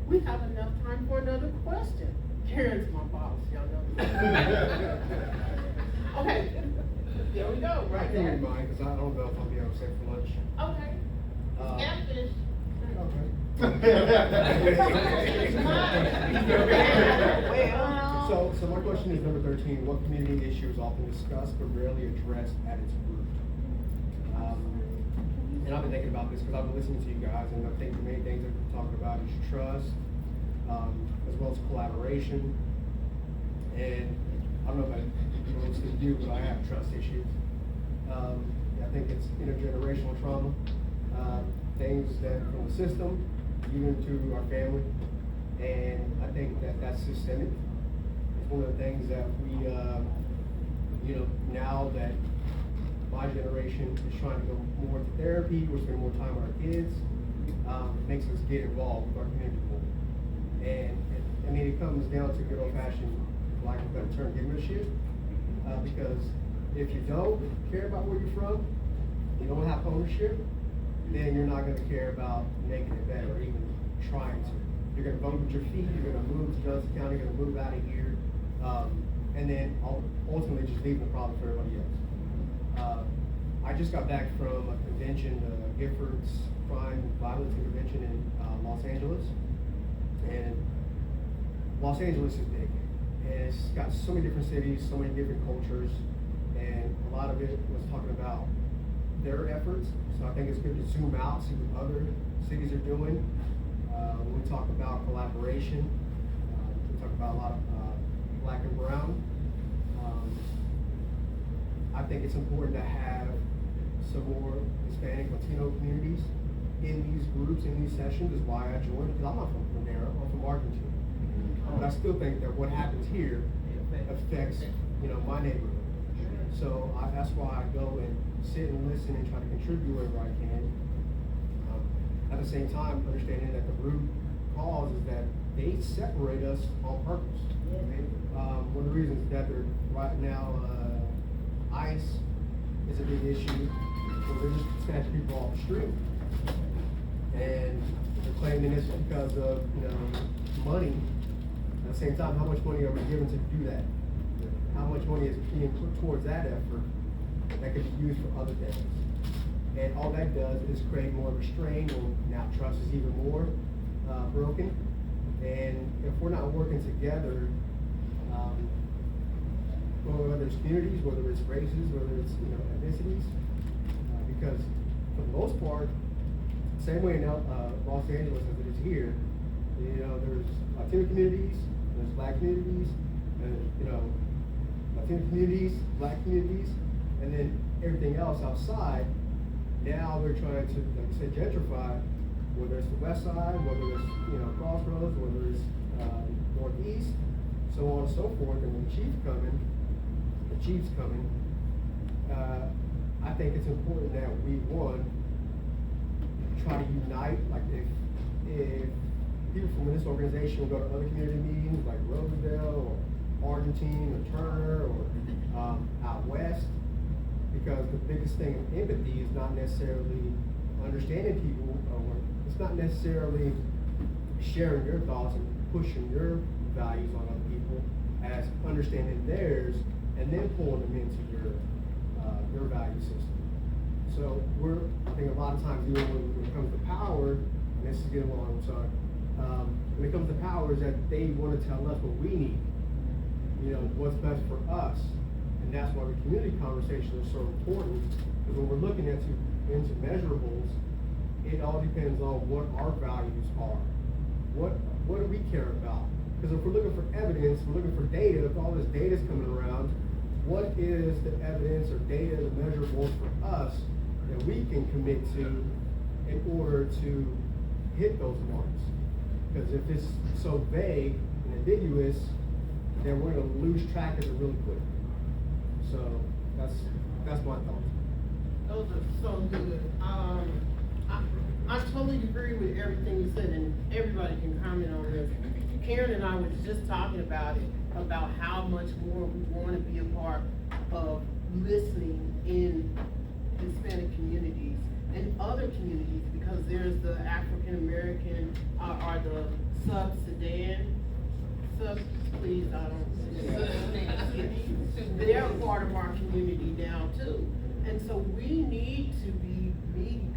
We have enough time for another question. Karen's my boss, y'all know. Okay, there we go, right there. I can't mind, because I don't know if I'll be able to stay for lunch. Okay. Catfish. So my question is number 13, what community issue is often discussed but rarely addressed at its root? And I've been thinking about this because I've been listening to you guys, and I think the main things that we're talking about is trust, as well as collaboration. And I don't know about you, but I have trust issues. I think it's intergenerational trauma, things that from the system, even to our family. And I think that that's systemic. It's one of the things that we, now that my generation is trying to go more to therapy, we're spending more time with our kids, it makes us get involved with our community more. And it comes down to good old-fashioned, for lack of a better term, giving a shit. Because if you don't care about where you're from, you don't have ownership, then you're not gonna care about making it better or even trying to. You're gonna vote with your feet, you're gonna move to Johnson County, you're gonna move out of here, and then ultimately just leaving the problem for everybody else. I just got back from a convention, Giffords Crime Violence Convention in Los Angeles. And Los Angeles is big. And it's got so many different cities, so many different cultures. and a lot of it was talking about their efforts. So I think it's good to zoom out, see what other cities are doing. When we talk about collaboration, we talk about a lot of black and brown. I think it's important to have some more Hispanic, Latino communities in these groups, in these sessions, is why I joined, because I'm not from Panera, I'm from Argentina. But I still think that what happens here affects, my neighborhood. So that's why I go and sit and listen and try to contribute wherever I can. At the same time, understanding that the root cause is that they separate us on purpose. One of the reasons that they're right now, ICE is a big issue, where they're just snatching people off the street. And they're claiming this because of, money. At the same time, how much money are we given to do that? How much money is being put towards that effort that could be used for other things? And all that does is create more restraint, and now trust is even more broken. And if we're not working together, whether it's communities, whether it's races, whether it's ethnicities, because for the most part, same way in Los Angeles as it is here, there's Latino communities, there's black communities, and Latino communities, black communities, and then everything else outside. Now they're trying to, like I said, gentrify, whether it's the west side, whether it's Crossroads, whether it's northeast, so on and so forth. And when the Chiefs coming, I think it's important that we try to unite. Like if people from this organization will go to other community meetings like Rosedale or Argentine or Turner or out west, because the biggest thing in empathy is not necessarily understanding people, or it's not necessarily sharing your thoughts and pushing your values on other people, as understanding theirs and then pulling them into your value system. So I think a lot of times, even when it comes to power, and this is getting long, I'm sorry, when it comes to power, is that they want to tell us what we need, what's best for us. And that's why the community conversation is so important, because when we're looking into measurables, it all depends on what our values are. What do we care about? Because if we're looking for evidence, we're looking for data, if all this data is coming around, what is the evidence or data, the measurables for us that we can commit to in order to hit those marks? Because if it's so vague and ambiguous, then we're going to lose track of it really quick. So that's my thoughts. Those are so good. I totally agree with everything you said, and everybody can comment on this. Karen and I were just talking about it, about how much more we want to be a part of listening in Hispanic communities and other communities, because there's the African American, or the Sub-Sudan, please, I don't, they're part of our community now too. And so we need to be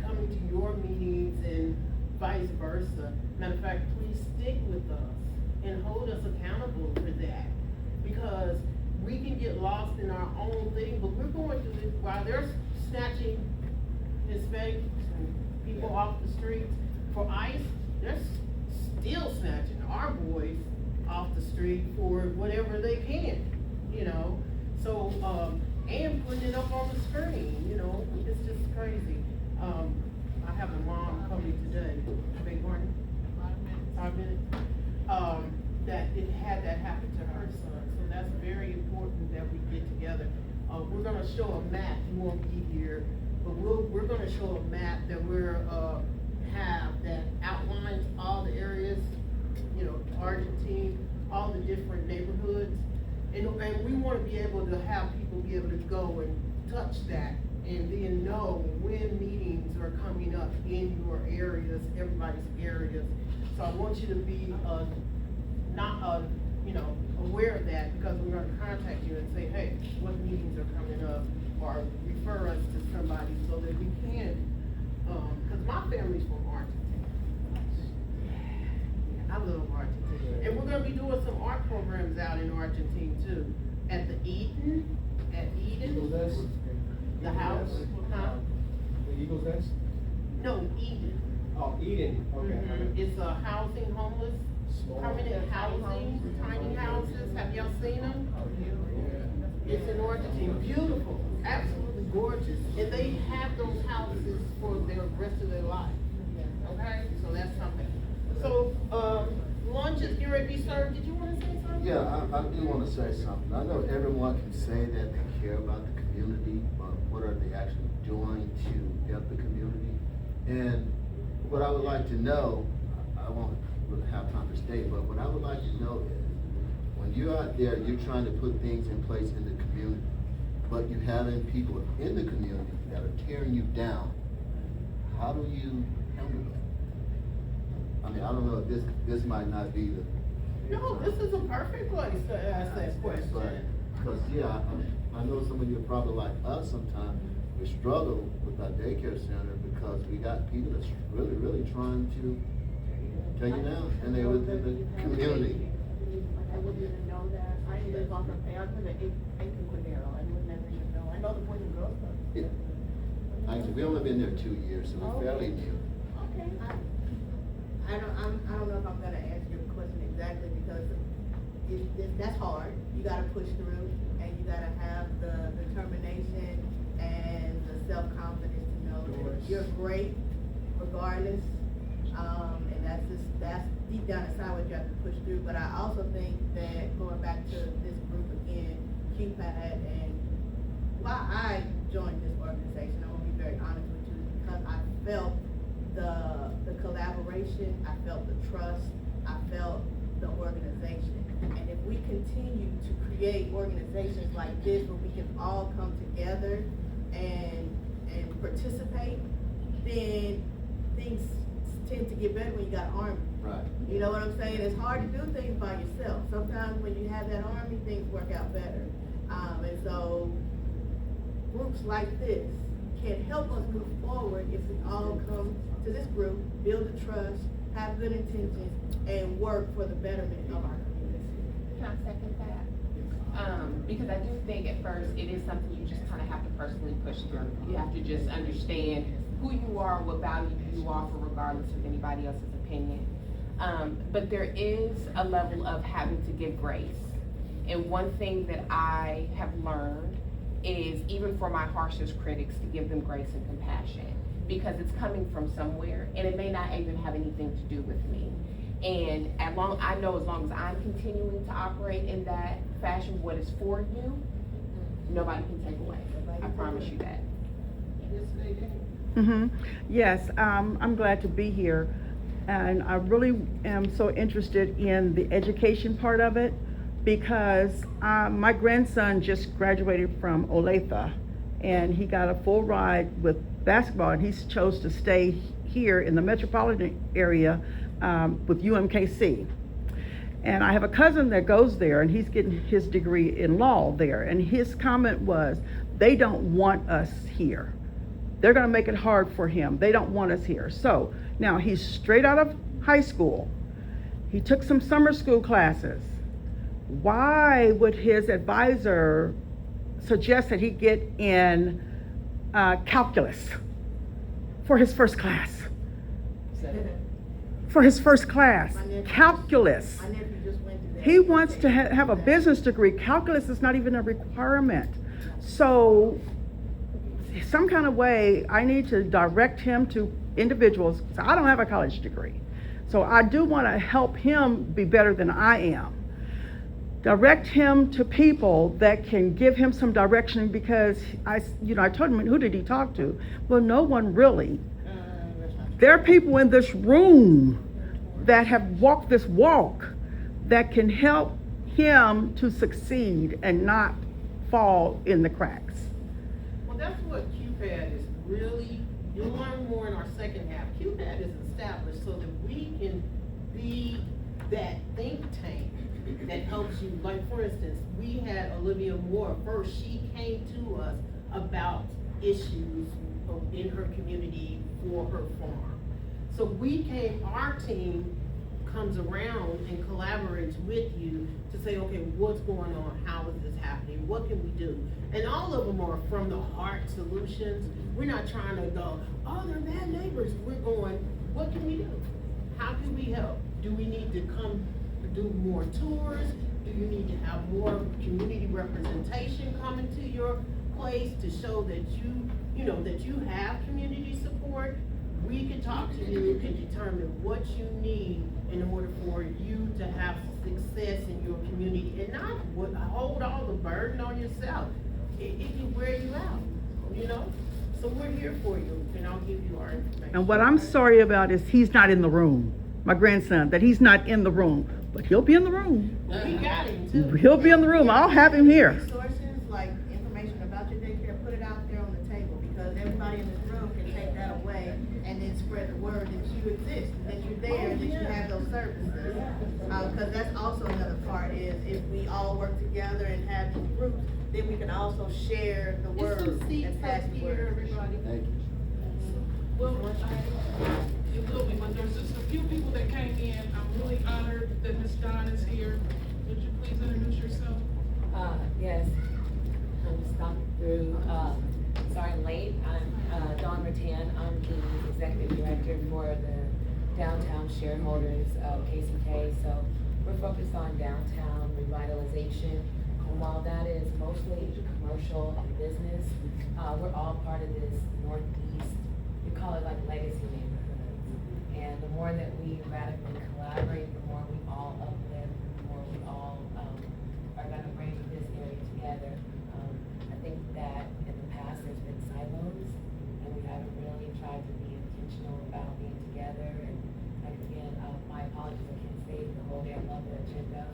coming to your meetings and vice versa. Matter of fact, please stick with us and hold us accountable for that, because we can get lost in our own thing, but we're going through this while they're snatching Hispanic people off the streets for ICE. They're still snatching our boys off the street for whatever they can, so and putting it up on the screen, it's just crazy. I have a mom coming today, big morning, 5 minutes, that it had that happen to her son, so that's very important that we get together. We're gonna show a map, you won't be here, but we're gonna show a map that that outlines all the areas, Argentine, all the different neighborhoods. And we want to be able to have people be able to go and touch that and then know when meetings are coming up in your areas, everybody's areas. So I want you to be aware of that, because we're going to contact you and say, hey, what meetings are coming up, or refer us to somebody so that we can, because my family's from Argentina. I love Argentina. And we're going to be doing some art programs out in Argentina too. At the Eden, at Eagles Eden, Nest? the house, huh? The Eagles Nest? No, Eden. Oh, Eden, okay. Mhm. It's a housing homeless, Small. permanent housing, tiny houses, have y'all seen them? It's in Orchardton, beautiful, absolutely gorgeous, and they have those houses for the rest of their life. Okay, so that's something. So, lunch is getting ready to be served, did you wanna say something? Yeah, I do wanna say something. I know everyone can say that they care about the community, but what are they actually doing to help the community? And what I would like to know, I won't really have time to state, but what I would like to know is, when you're out there, you're trying to put things in place in the community, but you having people in the community that are tearing you down, how do you handle that? I mean, I don't know if this might not be the. No, this is a perfect place to ask that question. Because, yeah, I know some of you are probably like us sometimes, we struggle with our daycare center because we got people that's really, really trying to take you down, and they're within the community. I wouldn't even know that. I live off of, I live at 8th and Quintero. I would never even know. I know the Boys and Girls Club. Yeah. Actually, we only been there 2 years, so we're fairly new. Okay. I don't know if I'm gonna answer your question exactly because that's hard. You gotta push through and you gotta have the determination and the self-confidence to know that you're great regardless. And that's deep down inside what you have to push through. But I also think that going back to this group again, QPAD, and why I joined this organization, I'm gonna be very honest with you, because I felt the collaboration, I felt the trust, I felt the organization. And if we continue to create organizations like this where we can all come together and participate, then things tend to get better when you got an army. Right. You know what I'm saying? It's hard to do things by yourself. Sometimes when you have that army, things work out better. And so groups like this can help us move forward if we all come to this group, build the trust, have good intentions, and work for the betterment of our community. Can I second that? Because I do think at first it is something you just kind of have to personally push through. You have to just understand who you are, what value you offer, regardless of anybody else's opinion. But there is a level of having to give grace. And one thing that I have learned is, even for my harshest critics, to give them grace and compassion, because it's coming from somewhere and it may not even have anything to do with me. And I know as long as I'm continuing to operate in that fashion, what is for you, nobody can take away. I promise you that. Yes, I'm glad to be here, and I really am so interested in the education part of it, because my grandson just graduated from Olathe, and he got a full ride with basketball, and he chose to stay here in the metropolitan area with UMKC. And I have a cousin that goes there, and he's getting his degree in law there, and his comment was, they don't want us here. They're gonna make it hard for him. They don't want us here. So now he's straight out of high school. He took some summer school classes. Why would his advisor suggest that he get in calculus for his first class? For his first class, calculus. My nephew just went to that. He wants to have a business degree. Calculus is not even a requirement. So some kind of way, I need to direct him to individuals. So I don't have a college degree. So I do want to help him be better than I am. Direct him to people that can give him some direction, because I told him, who did he talk to? Well, no one really. There are people in this room that have walked this walk that can help him to succeed and not fall in the cracks. Well, that's what QPAD is really, you'll learn more in our second half. QPAD is established so that we can be that think tank that helps you. Like, for instance, we had Olivia Moore first. She came to us about issues in her community for her farm. So our team comes around and collaborates with you to say, okay, what's going on? How is this happening? What can we do? And all of them are from the heart solutions. We're not trying to go, oh, they're bad neighbors. We're going, what can we do? How can we help? Do we need to come do more tours? Do you need to have more community representation coming to your place to show that that you have community support? We can talk to you and determine what you need in order for you to have success in your community and not hold all the burden on yourself. It can wear you out, So we're here for you, and I'll give you our information. And what I'm sorry about is he's not in the room. My grandson, that he's not in the room, but he'll be in the room. We got him too. He'll be in the room. I'll have him here. Resources, like information about your daycare, put it out there on the table, because everybody in this room can take that away and then spread the word that you exist, that you're there, that you have those services. Because that's also another part is if we all work together and have these groups, then we can also share the word and pass the word. Everybody. Thank you. Well, it will be, but there's just a few people that came in. I'm really honored that Ms. Dawn is here. Would you please introduce yourself? Yes, I'm stopping through, sorry I'm late. I'm Dawn Rattan. I'm the executive director for the downtown shareholders of KCK. So we're focused on downtown revitalization. And while that is mostly commercial and business, we're all part of this northeast, we call it like legacy neighborhoods. And the more that we radically collaborate, the more we all uplift, the more we all are gonna bring this area together. I think that in the past there's been silos, and we haven't really tried to be intentional about being together. And like again, my apologies, I can't stay the whole day. I love the agenda,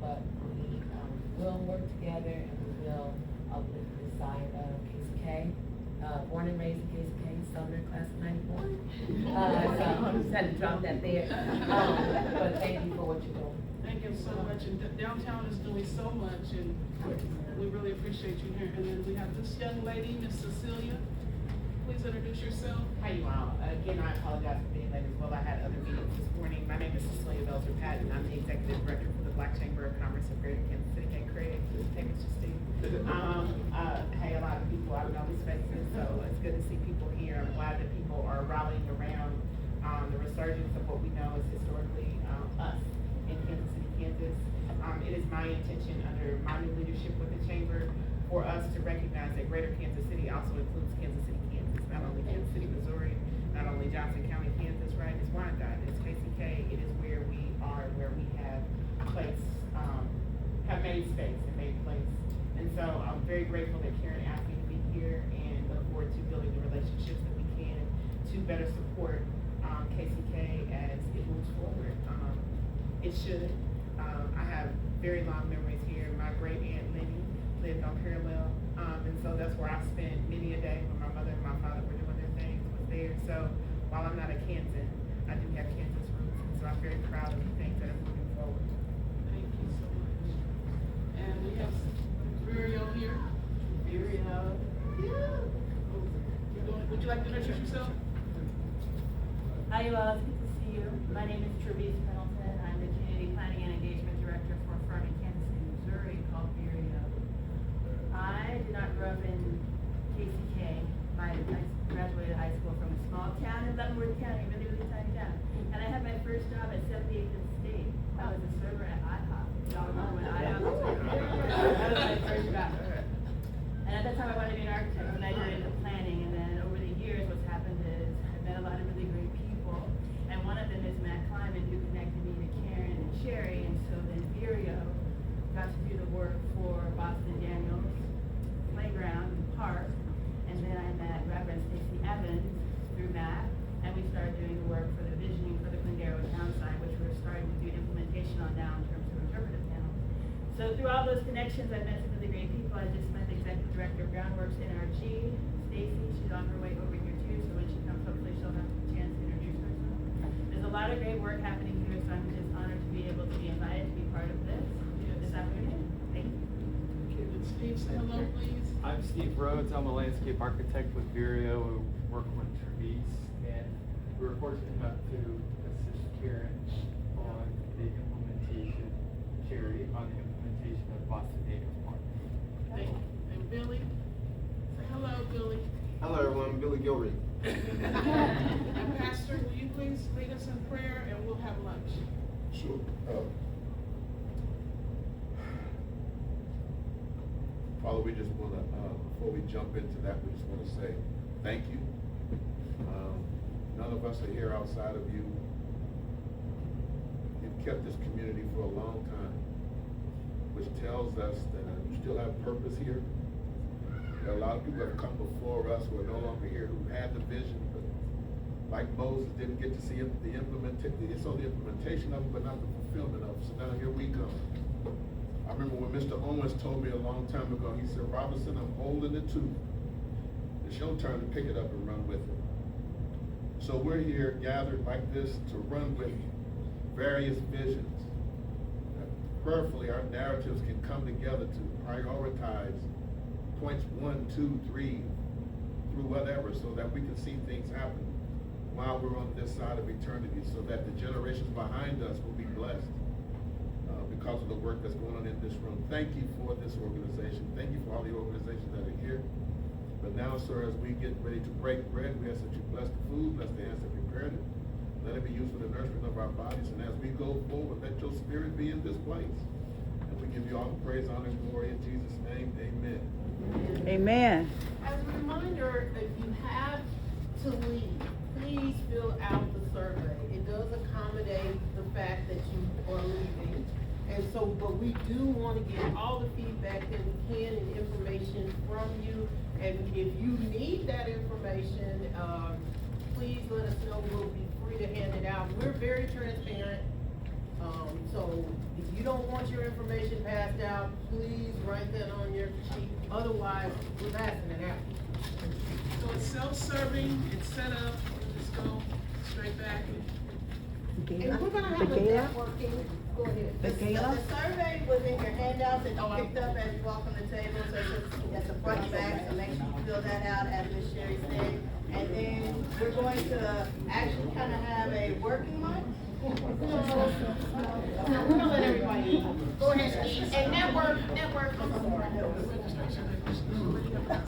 but we will work together and we will uplift this side of KCK. Born and raised in KCK, Sumner, class of '94. So I just had to drop that there. But thank you for what you're doing. Thank you so much. And downtown is doing so much, and we really appreciate you here. And then we have this young lady, Miss Cecilia. Please introduce yourself. Hi, you all. Again, I apologize for being late as well. I had other meetings this morning. My name is Cecilia Belzer-Patton. I'm the executive director for the Black Chamber of Commerce of Greater Kansas City. Hey, Craig. Hey, Mr. Steve. Hey, a lot of people I've known these faces, so it's good to see people here. I'm glad that people are rallying around the resurgence of what we know is historically us in Kansas City, Kansas. It is my intention under my new leadership with the Chamber for us to recognize that Greater Kansas City also includes Kansas City, Kansas, not only Kansas City, Missouri, not only Johnson County, Kansas, right? It's Wyandotte, it's KCK, it is where we are, where we have made space and made place. And so I'm very grateful that Karen asked me to be here and look forward to building the relationships that we can to better support KCK as it moves forward. It should. I have very long memories here. My great aunt Lenny lived on Parallel, and so that's where I spent many a day when my mother and my father were doing their things, was there. So while I'm not a Kansan, I do have Kansas roots, and so I'm very proud of the things that are moving forward. Thank you so much. And we have Muriel here. Muriel. Would you like to introduce yourself? Hi, you all. It's good to see you. My name is Trevise Pendleton. I'm the Community Planning and Engagement Director for a firm in Kansas City, Missouri called Vireo. I did not grow up in KCK. I graduated high school from a small town in Leavenworth County, really, really tiny town. And I had my first job at 78th and State. I was a server at IHOP. Y'all remember when IHOP was that was my first job. And at that time I wanted to be an architect, and I got into planning. And then over the years, what's happened is I've met a lot of really great people. And one of them is Matt Kleiman, who connected me to Karen and Sherry. And so then Vireo got to do the work for Boston Daniels Playground and Park. And then I met Reverend Stacey Evans through Matt. And we started doing the work for the visioning for the Quindaro town side, which we're starting to do implementation on now in terms of interpretive panels. So through all those connections, I've met some really great people. I just met the executive director of Groundworks NRG, Stacey. She's on her way over here too, so when she comes, hopefully she'll have a chance to introduce herself. There's a lot of great work happening here, so I'm just honored to be able to be invited to be part of this afternoon. Thank you. Okay, would Steve say hello, please? I'm Steve Rhodes. I'm a landscape architect with Vireo, who work with Trevise, and we were fortunate enough to assist Karen on the implementation, Carrie, on the implementation of Boston Native Park. Thank you. And Billy? Say hello, Billy. Hello, everyone. Billy Gilreath. And Pastor, will you please lead us in prayer and we'll have lunch? Sure. Father, we just wanna, before we jump into that, we just wanna say thank you. None of us are here outside of you. You've kept this community for a long time, which tells us that you still have purpose here. There are a lot of people that have come before us who are no longer here, who had the vision, but like Moses, didn't get to see the implementation. They saw the implementation of it, but not the fulfillment of it. So now here we come. I remember when Mr. Owens told me a long time ago, he said, Robinson, I'm holding it too. It's your turn to pick it up and run with it. So we're here gathered like this to run with various visions. Prayerfully, our narratives can come together to prioritize points 1, 2, 3, through whatever, so that we can see things happen while we're on this side of eternity, so that the generations behind us will be blessed because of the work that's going on in this room. Thank you for this organization. Thank you for all the organizations that are here. But now, sir, as we get ready to break bread, we ask that you bless the food, bless the hands that prepared it. Let it be used for the nourishment of our bodies. And as we go forward, let your spirit be in this place. And we give you all the praise, honor, and glory in Jesus' name. Amen. Amen. As a reminder, if you have to leave, please fill out the survey. It does accommodate the fact that you are leaving. And so, but we do want to get all the feedback that we can and information from you. And if you need that information, please let us know. We'll be free to hand it out. We're very transparent. So if you don't want your information passed out, please write that on your sheet. Otherwise, we're passing it out. So it's self-serving, it's set up, just go straight back. And we're gonna have a networking, go ahead. The survey was in your handouts that you picked up as you walk on the table, so it's at the front and back, so make sure you fill that out as Ms. Sherry said. And then we're going to actually kind of have a working lunch. We're gonna let everybody go ahead and eat, and network, I'm sorry.